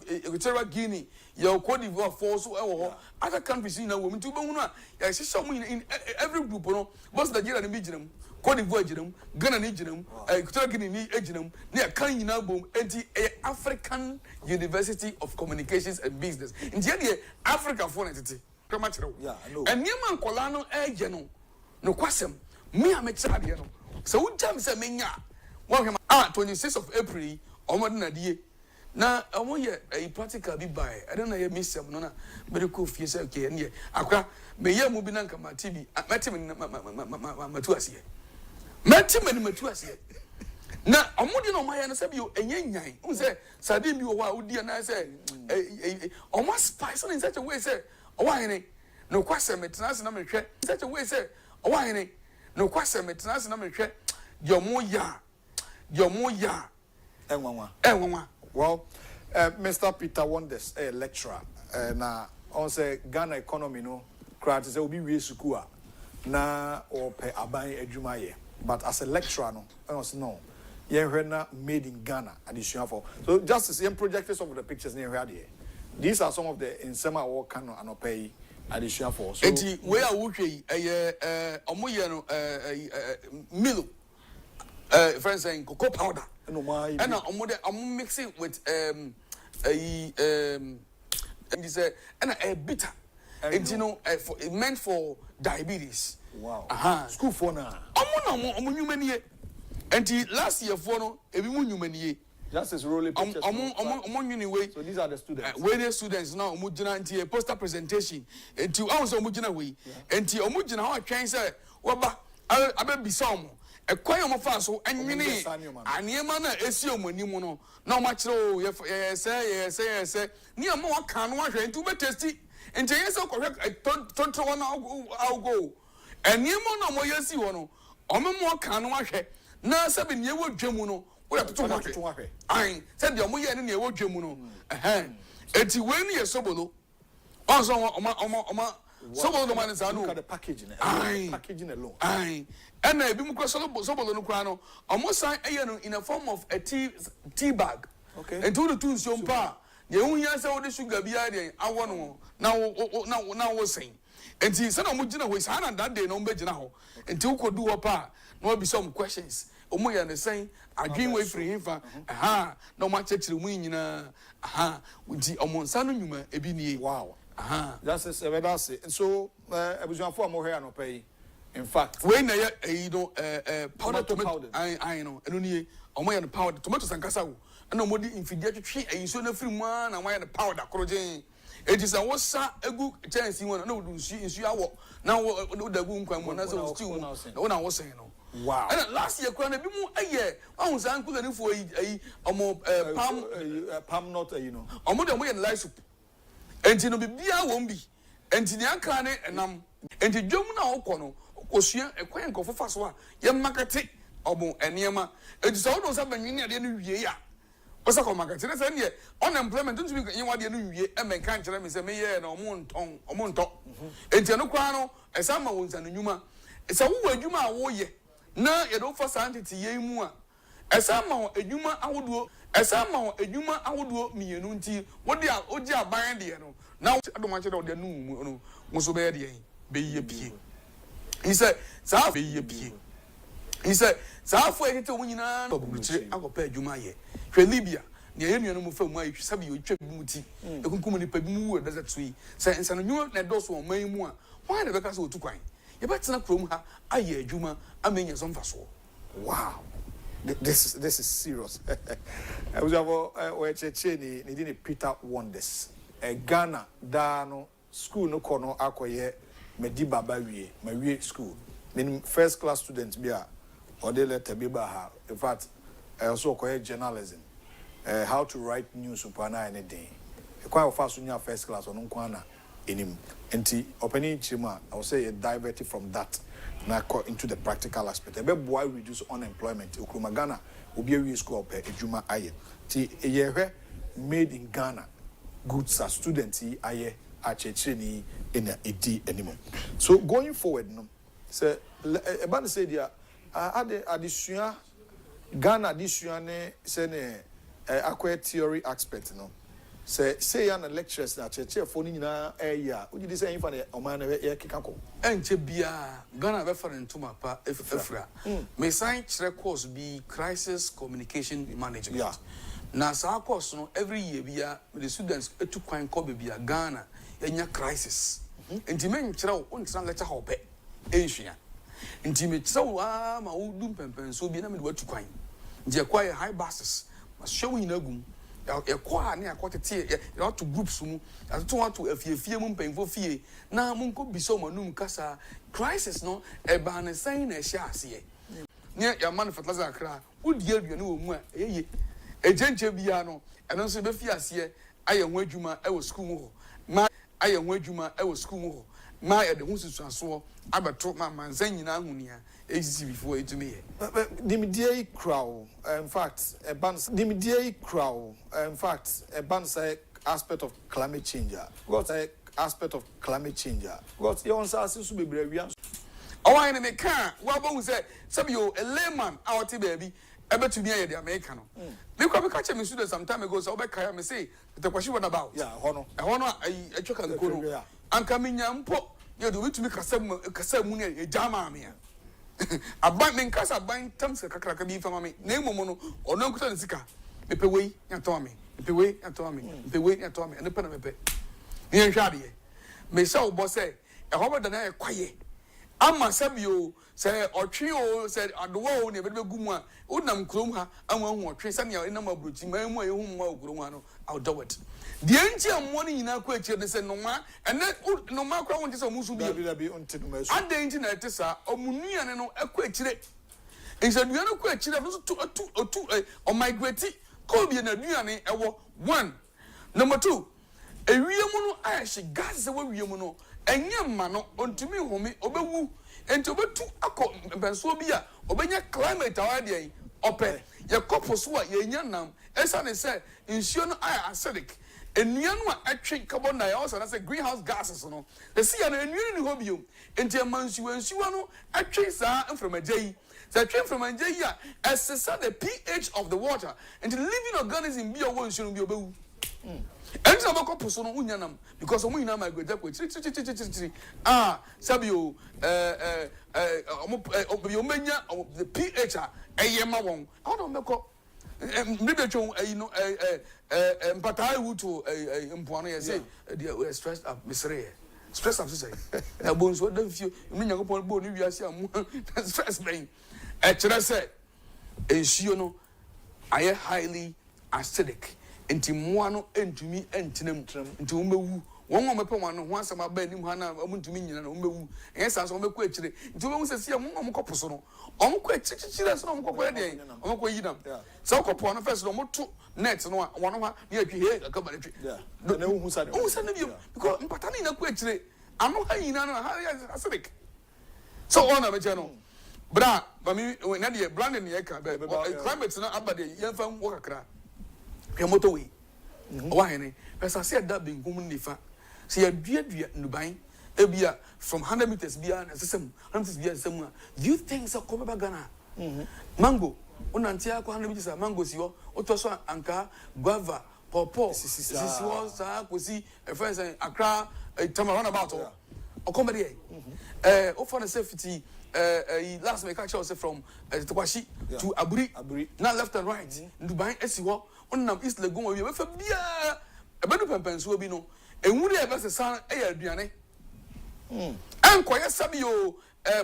Equatorial Guinea your Cote d'Ivoire for so other countries in women to be una ya in every group no boss Nigeria ni bijinam Cote d'Ivoire jinam Ghana ni jinam Equatorial Guinea ni jinam ni kan nyina bom enti African University of Communications and Business nti ye Africa for entity kama kire yeah I know and niam ankola no eje no kwasem me a me kire de no so we jam say menya 26th of April omo na die na omo ye a practical bi by I don't know ye miss no na be ko fie say okay ne akwa me ye mu bi na nka ma TV meti me matu asiye meti me matu asiye na omo di no ma ye no say bi o enye nyan un say sadin bi o wa odi na say omo spice in such a way say o wa hene no kwase metena na me hwe such a way say o wa hene no kwase metena na me hwe yomo ya enwanwa well Mr. Peter Wonders a lecturer na on say Ghana economy no crowd say obi we school na or pe aban adwuma ye but as a lecturer no no ye na made in Ghana addition for so just the same projectors of the pictures near here these are some of the insema work can and pay addition for so enti we are wuhwe omoye no milo friends saying cocoa powder no my and I'm mixing with and he said and a bitter and you know it meant for diabetes wow school for now omo nyumanie and last year for no ebi mu nyumanie just as rolling pictures so these are the students where the students now omo gina anti a poster presentation and you also omo gina we and you omo gina how twen say woba abebisa omo ekwan omo fa so enwene aniema na esi omonim no na omo akire o ye say ni omo waka no ahwe nti ubetesti nti yesa kohwe tontro na awgo aniema na omo yesi wo no omo mo waka no ahwe na sabe ni ewo dwemu no wo to ahwe ai said the omo ye ni ewo dwemu no enti we ni yesobolo also omo sobolo no man is anu look at the packaging packaging alone and ebi mu kwa sobolo no kwa no almost no in a form of a tea bag okay and to the two nsiom pa ye hu hia say wo de sugar bia de awo no na wo sen And he said, I'm going to say, and that day, no better now. Until we could do a part, no be some questions. Omo and the saying, agreeing way for him for, aha, no much to win, aha, with the Omonsano Numa, Ebini. Wow. Aha. That's it. And so, I was going for more hair no pay. In fact, when you know, powder tomato, I know, and only Omo and powder tomatoes and cassava, and no more infidelity tree, and you saw no free one, and why the powder, corrogene. It is a what's a good chance you want to know, you are now, the womb come when I was still when I was saying. Wow. And last year, when I be more a year, I was uncle and for a more palm not, you know, a more than way and life. And you know, be won't be. And in the Ankane and the Jomuna Okono, Osia, a quaint of Faswa, young Makati, Obo, and Yama. It is all those happening near the new year. What's a market? And yet, unemployment don't speak anyone the new year, and can't tell me, say, Mayor, or Monton, or Monto. And Janocrano, a summer ones and Numa. It's a word you ma warrior. Na ye don't for sanity ye mua. Esama a yuma I would do. Esama a yuma I would do me unti. What they are Oja buying the no. Now I don't want you to the no Mosobedi. Be ye pie. He said, Sa be ye pie. He said, Sa for it to win I go pay Juma ye. Libya. Near any animal from my sabi you trip muti. The Kumuni Pebu desert tree. Say and San New Nedos or May more. Why the Becas to quine? You better not from her. I hear Juma. I mean, your son for wow. This is serious. I was over Cheni, Peter Wonders. Ghana, Dano, school no corner, Aquaye, Mediba Bawie, my school. Meaning first class students be or they let Biba. In fact, I also acquired journalism, how to write news upon anything. Quite fast when you first class on Unkwana in him. And opening Chima, I would say a diverted from that. Now into the practical aspect. Ebe boy reduce unemployment. Ukruma Ghana will be a school per Ejuma aye. Ti eye made in Ghana. Goods are students aye achecheni in a edi anymore. So going forward, no. So about say dia addition Ghana addition ne say ne acquire theory aspect no. Say an lectures that chair for Nina area. Would you say if I man kikako? And Chebia, Ghana referring to my pa Efra. May science course be crisis communication management. Yeah. Now, our course no every year we are the students to quite copy be a Ghana in your crisis. And to men chrow on some letter hope. Asia. Intimate so my old doom pen so be named what to quine. The acquire high buses must show in a goom. A quite near quarter tier, you ought to groups whom I don't want to a fear moon paying for fear. Now, moon could be so manum casa crisis no a ban saying a chassis. Near your man for Lazar would give you no more a gentle piano and also the fiasia. I am where Juma, I was school. My I am where Juma, I was school. My at the Husus and so I but told my man saying in Amunia. Easy before it to me. The media crowd, in fact, a band, the media crowd, in fact, a band aspect of climate change. What aspect of climate change? What your answer seems to be brave. Oh, I make car. What about say, some you a layman, our baby, ever to be the American. Because catch me students some time ago, so I may say, the question about. Yeah, honor, a choke and go. And coming young pop, you do it to make a Casamunia, a jama. Abandon casa bind terms a cracker be for me. Name mono or no good sika. Pepe way and Tommy. Pepe way and Tommy. Pepe way and Tommy and the pen of pepe. Near Shadi. May so boss say, a hover than I quiet. Amma Sabio say or trio said at the wall never be good one. Udnam Krumha and one more trace and your number of brutes. My way whom Grumano, I'll do it. The ancient money in our question is no man, and then no man crown is a Musubi be on Tinumas. And the internet is a Munian and a question. And said, we are no question of two or migrati, Colby and a Duane, one. Number two, a real ash, gas away real and young man on to me, homie, obewu, and to be two Pensobia, obey climate idea, open, your couples were young nam, as I said, ensure I acidic. And Yanwa actually carbon dioxide as a greenhouse gases. No, the sea and a new hobby. And Germans, you and Suano actually saw from a J. The train from a J as the pH of the water and the living organism be a one shouldn't be a boo. And some of couple so no unyanam because of winner my great Sabio the PH ayema won. I don't make maybe you know mpatai wuto mpoano ye say they stressed up misre stress up say na bonso dem fie me nyakopon bo no wiase am stress ben e kire say ensuo no aye highly acidic enti moa no entumi entinam enti wo mewu won wo mepe wano ho asem aba anim ha na amuntumi nyina na wo mewu ensa so wo mekọ akire enti wo se sia mo koposo no omko achichire so no omko kwa de omko yinam so kopo no first no moto net no wono ha na atwi he akaba na twi na wo hu sa na bio because mpata na kwa akire ano ha yina no ha acidic so ona me no bra ba mi na de branding ye ka be climate na abade yemfa wo kakra motorway why any person say that being home nifa say adua nuban ebia from 100 meters bia na sesem 100 meters bia sesem do you think so come back Ghana mango unantia kwa 100 meters mango siwo otoso anka guava pawpaw sisi was kosi friends Accra Tamarind about o come there o for the safety last week actually was from Tukwashi to Aburi now left and right Dubai esiwo onam East Legon we fa bia ebedu pempenso bi no enwuri ebese san eya aduane enkoye sabio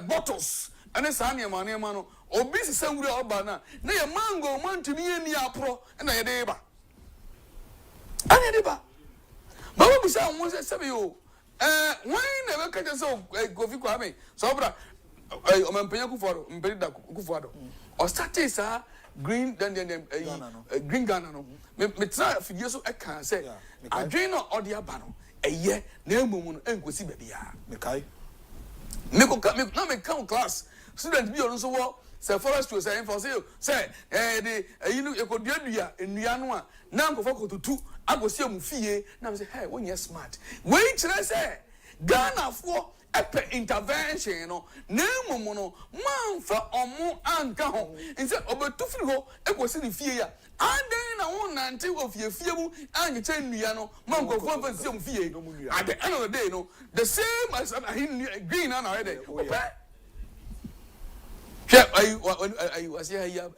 bottles ane san ne ma no obi sise nwuri oba na ye mango mantumi eni apro na ye de ba ane de ba ba wo bisa won se sabio wan na be kaje so Kofi Kwame so bra o mempenya Akufo-Addo mpelida Akufo-Addo o started sa green green Ghana no me try figure so e kan say adwen no odi aba no eye na emum no enkosi ba bia me kai me kan class student bi on so wo say forest to say for say the you know e ko duadua enua no a na nkofo kotutu agosi am fie na me say hey when you smart we kire say Ghana for epe intervention no na emum no manfa omo anka ho nse obetufiri ho ekosi ni fie ya adan na won nante ofie mu anyeche nnua no manko fo fa sie mu fie at the end of the day no the same as green na already I was here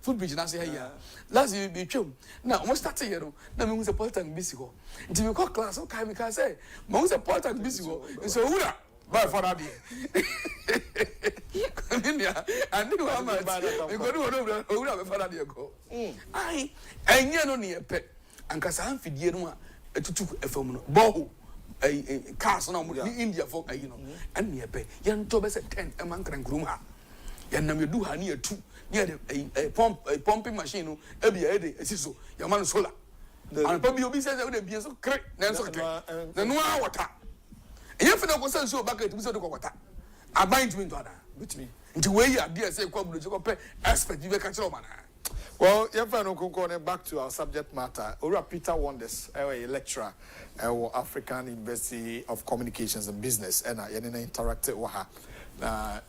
food bridge na say here last you be twem na almost started here no na me hu say Paulton bisi ho nti me call class o kai me ka say me hu say Paulton bisi ho so wura by for that day and you am we go do wura be for that day go ai enye no ne epe ankasa amfidie no a etutu efam no boho cars na mo ni India for ayi no and ne epe ye nto be say 10 e man krankrum ha yanam yedu ha ne atu ne de pumping machine no e bia e de esiso ya man solar and pa bi obi say we de bia so kre na so kre na no a water enye fe na ko say so bucket bi so de ko water aban to into ada bitimi nti we ya dia say ko bulo ko pe expert bi be ka kire o mana. Well, back to our subject matter. Ora Peter Wonders, a lecturer at African University of Communications and Business, and I interacted with her.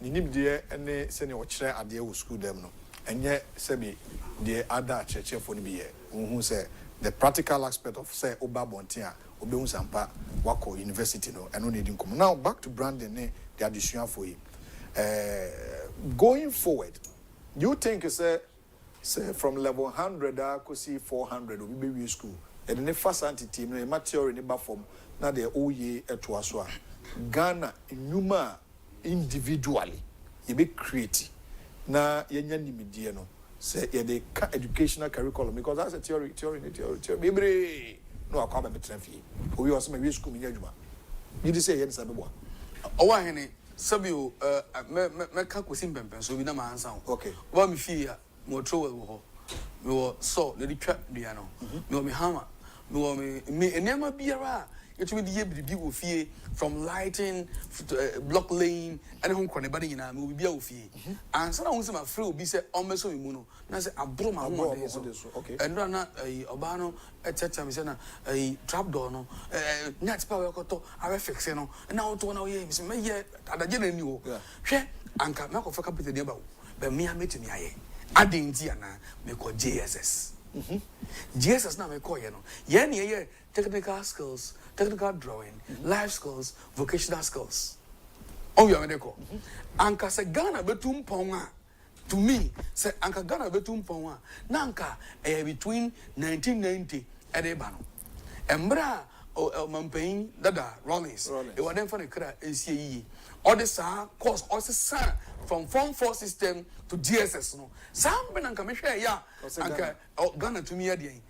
Ninim dear and senior chair at the school them no. And yet, Sebi, the other church for me, who say the practical aspect of say Oba Bontia, Obeun Sampa, Wako University no, and only didn't come. Now back to Brandon, the addition for him. Going forward, you think say from level 100 I could see 400 will be school. And the first anti-team, no material in the form, now the Oye at Waswa. Ghana, Numa individually, you be creative. Now, Yanyan Mediano say, yeah, the educational curriculum, because that's a theory. Baby, no, I can't be traffic. We also may school in Yajuma. You just say, yes, I'm one. Oh, Henny, Sabio, Mekakusim Pempen, so we know my answer. Okay. What me fear. Mo trowe wo ho so na di twa dua no me hammer me enema biara yetumi di yebibi wo fie from lighting block lane and hon kone bade nyina me obi bia wo fie ansa na hon se ma free obi se omeso me mu no na se abro ma ho de so okay endo na oba no etetem se na trap door no net power koto awe fix no na auto na wo ye me ye adaje na ni wo hwe anka me ko fa kapete de ba wo be me ametumi aye Adinti ana me ko JSS GSS na me call you know. Yeah, technical skills, technical drawing, life skills, vocational skills. Oh, you are me call. Anka se Ghana betum ponga. To me, say Anka Ghana betum ponga. Nanka between 1990 and ebano. Embra Mampain Dada Rollins. It was then for the cra ACE. All this course also from Form 4 system to GSS. No, some ben and commission, yeah, Ghana to me again,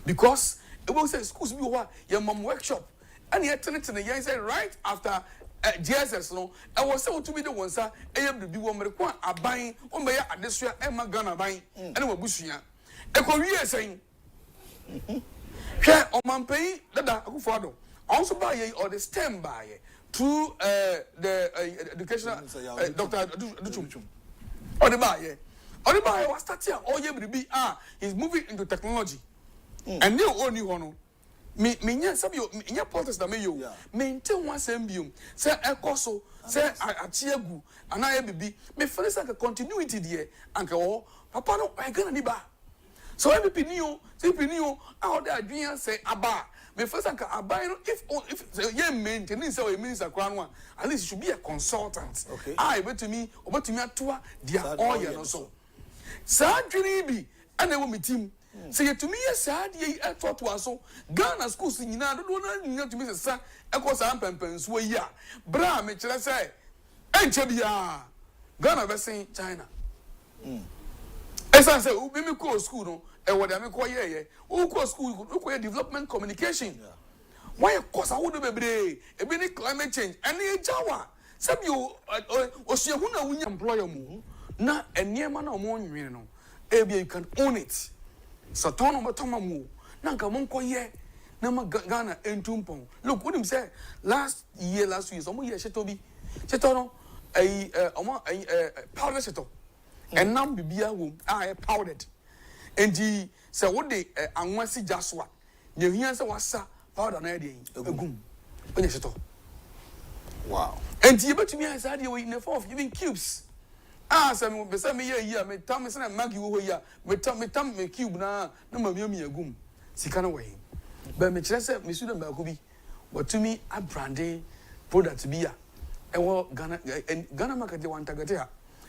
because it was a school be what your mom workshop, and yet the say right after GSS. No, I was able to be the ones I am to be one require a buying on my at this year and my Ghana buying and a bushia. A Korea saying, share on Mampain Dada akufo-addo also buy or the STEM buy. Through the educational Dr. Duchum. Or the buyer was starting all year he's moving into technology. And you only one. Me some you in your politics that you maintain one symbium. Say a coso, say a chiagu, and I be me feel like a continuity there. Uncle, Papa no I gonna niba. So every new out there doing say aba. Me first anka abai if ye maintenance or minister crown one at least you should be a consultant. Okay. But to me atua dia all you know so. Sa dwene bi and we meet him. Say to me sad ye effort to so Ghana schools nyina do na to me say sa e ko sa pempen so ya. Bra me kire say enche bia Ghana be say China. Esa say we me go school no e wo dem ko ye who go school who go development communication. Why cause I would be brave e be climate change and e jawa some you osiehu na wunya employer mu na eniema na omo nwene no e be you can own it satono matoma mu na nka mon ko ye na ma Ghana entumpon look what him say last year omo ye cheto no omo powder cheto enam bibia wo powdered and the say what they anwasi jaswa ye hia say wasa powder na dey egum onye cheto. Wow. And you bet me as I do in the form of giving cubes. Some beside me here, me tell me, son, Maggie, who here, me tell me cube na, no, me a goom. Sikana way. But me just said, Miss Sudan Bakubi, what to me, a brandy product to be a. And what Ghana market, they want to get here.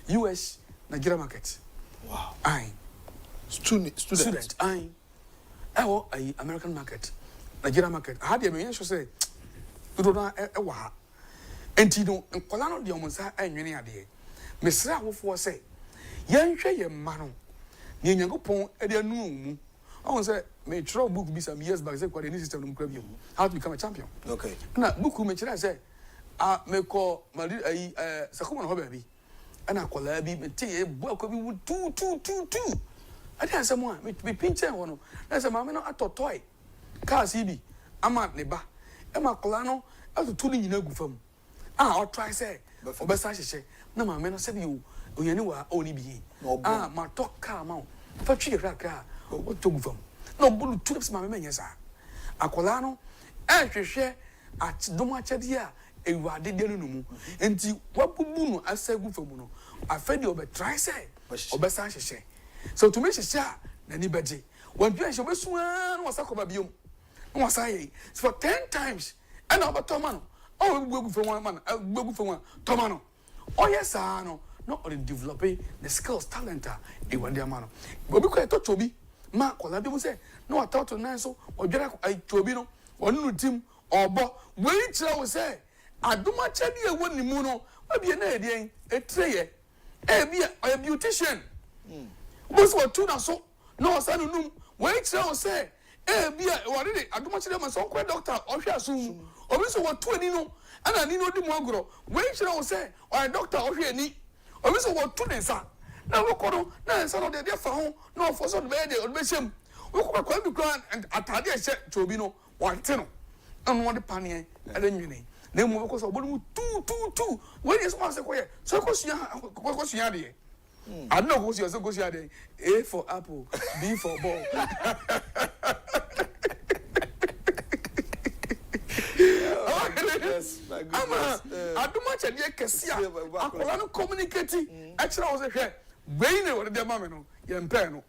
US, Nigeria market. Wow. Aye. Student. Aye. Oh, American market. Nigeria market. I had a man say, you don't know, and you know, and Colano de Omonsa and Yuni Ade. Mr. Wofo say, Yan Shay Mano, Niangopon, Edia Noom. I want to say, may throw book be some years back, say, what any system of Crabio, how to become a champion. Okay. Now, book who mentioned I say, I may call Madrid a Sakuman Hobby, and I call her be tea, welcome with 2. I didn't someone, me pinch one. That's a mamma at toy. Car CB, I'm at Neba, Emma Colano, I was 2 in a good I'll try say, or best I say, no, my men said you knew only be. My talk car mount, for tree car, what to from. No, but tulips, my men, yes, sir. Acolano, and she share at Domachadia, a wadi denumu, and what boom, I say good for Muno. I fed you, but try say, or best I say. So to make a share, anybody, when you shall be sworn was a cobabium, was I for 10 times, and about Tomano. Oh, we go for one man, we go for one Tomano. Oh, yes, I know. Not only developing the skills, talent, a one dear man. But because I thought to be, Mark, what I say, no, I thought to Nanso, or Jack, I Tobino, or new team, or Bob. Wait, I will say, I do much idea when the mono, I be an idea, a tray, a beautician. Most were 2 now, so no, son, wait, I will say. Be already. I do much of my son, doctor, or she assume, or so what 20 no, and I need no demogro. Wait, should I say, or a doctor, or she any, or so what 2 days, sir. Now, look on, now, son of the dear for home, no, for some bed, or mission. We could quite be grand and at Tadia said to Bino, 1 10, and 1 penny, and then you name. Then we because of 2. When is one sequoia? So, what's your idea? I know who's your so good idea. A for apple, B for ball. Yes, my goodness. I do much at the Cassia. I don't communicate. Actually, I was a hair. Wayne or the mamma, young panel.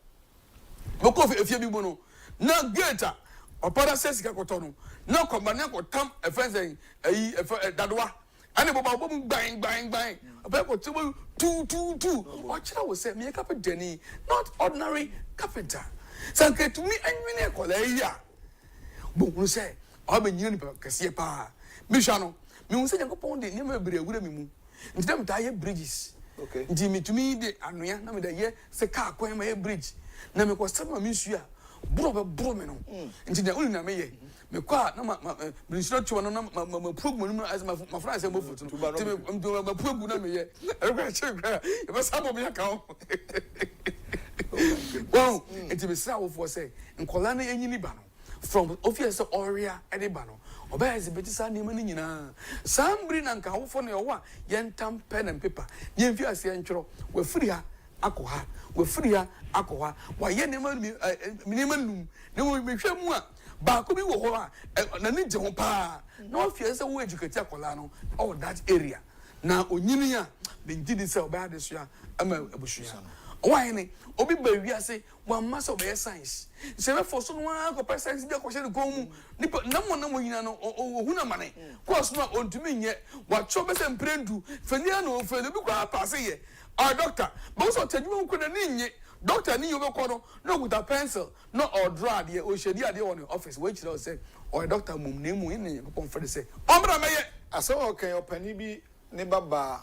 Boko if you be bono. Na geta. Opada says Kakotono. No combine ko tam a friend saying dadwa. And about bang. About 2. Watch I was saying, me a carpenter, not ordinary carpenter. Sanke to me and me a colleague. But say, I'm a new Cassia. Mishano, me say, I'm upon the name of Bremu. In them tire bridges. Okay. Jimmy to me, the Anuya, Namida, ye, say, car, my bridge. Name was some of Monsieur, Bromeno. And the only name. Me kwa na ministerial chwa na program as my friends say mo foto no my program na me ye e kwa chekwa e ba sabo me aka o wow enti me sa wo for say nkola na enyini ba no from office area e de ba no oba exhibit sa ne ma ni nyina sambri na nka wo for na yo a ye ntam pen and paper ye mfi ase ntworo we free ha akoha we free ha akoha wa ye ne ma num ne wo me hwɛ mu a ba ko bi wo ho a na ni je ho pa na ofie se wo educate akola no all that area na onyini a be ngidi se oba ade so a ama abusua why ni obi ba wiase wa masa oba science se be for so no akọ science bi akọ hye ko mu nipa na mo nyina no ohu na mane course no ontumi nye wa cho be se mprendu fania no ofele bi kwa pass ye our doctor but so tadwuma ko na ni nye doctor ni yobe kono no with a pencil no or draw the o shedi ade on the office which they say or doctor mum na mu ni ko confide say omra meye asa okay opani bi ne baba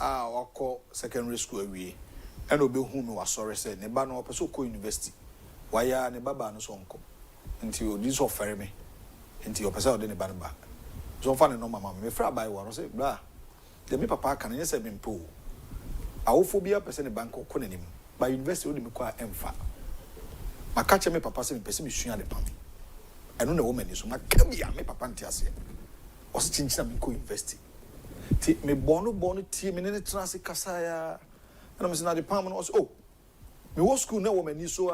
a wako secondary school awie and obe hu me wasore say ne ba no opeso ko university waya ne baba no so nko nti odi so fere me nti opesa ode ne ba no ba so fa ne no mama me fra bai wo no say bra de me papa kan nye se me mpo awofobia pese ne bank ko nanim by university odi me kwa emfa makache me papa se me pese me sua de pam eno na woman so makabia me papa ntiase o se chinchina me ko university ti me bono ti me ne trans kasaya na me se na de pam no so me wo school na woman so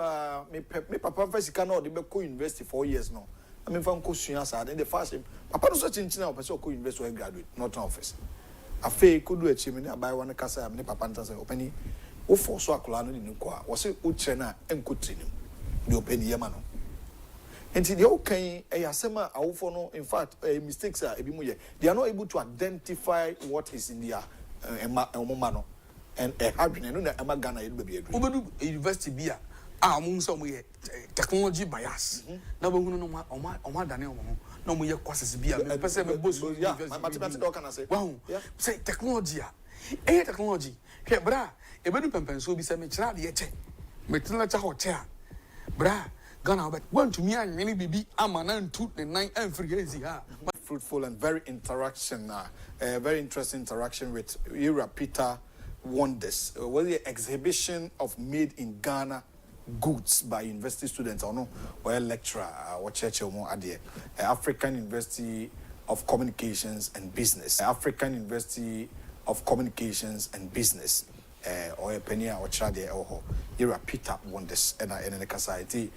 me papa fa sika na odi be ko university 4 years no na me fa nko sua sa de first papa no so chinchina o pese ko university o graduate not an office afi ko do achi me ne abai wan kasaya me papa ntase opani wo for so akola no ni ko a wo se wo kire na enkotri nim de opani yema no enti de okan asema awofo no in fact mistakes are ebi mu ye they are not able to identify what is in their emoma no and hadwene no na ema Ghana ye do be adu obedu university bia a mo nso mo ye technology bias na bo hunu no oma dane omo na mo ye courses bia me pese me boss university mathematics do kana say wow say technology technology ke bra ebedu pempenso bi se me kira de ye che me tena cha ho che a bra Ghana but want to me and many baby amana ntu the 9 and free ha fruitful and very very interesting interaction with Ira Peter Wonders the exhibition of made in Ghana goods by university students or no or lecturer or church or ade African University of Communications and Business African University of Communications and Business or a penny or chade or Ira Peter Wonders and the society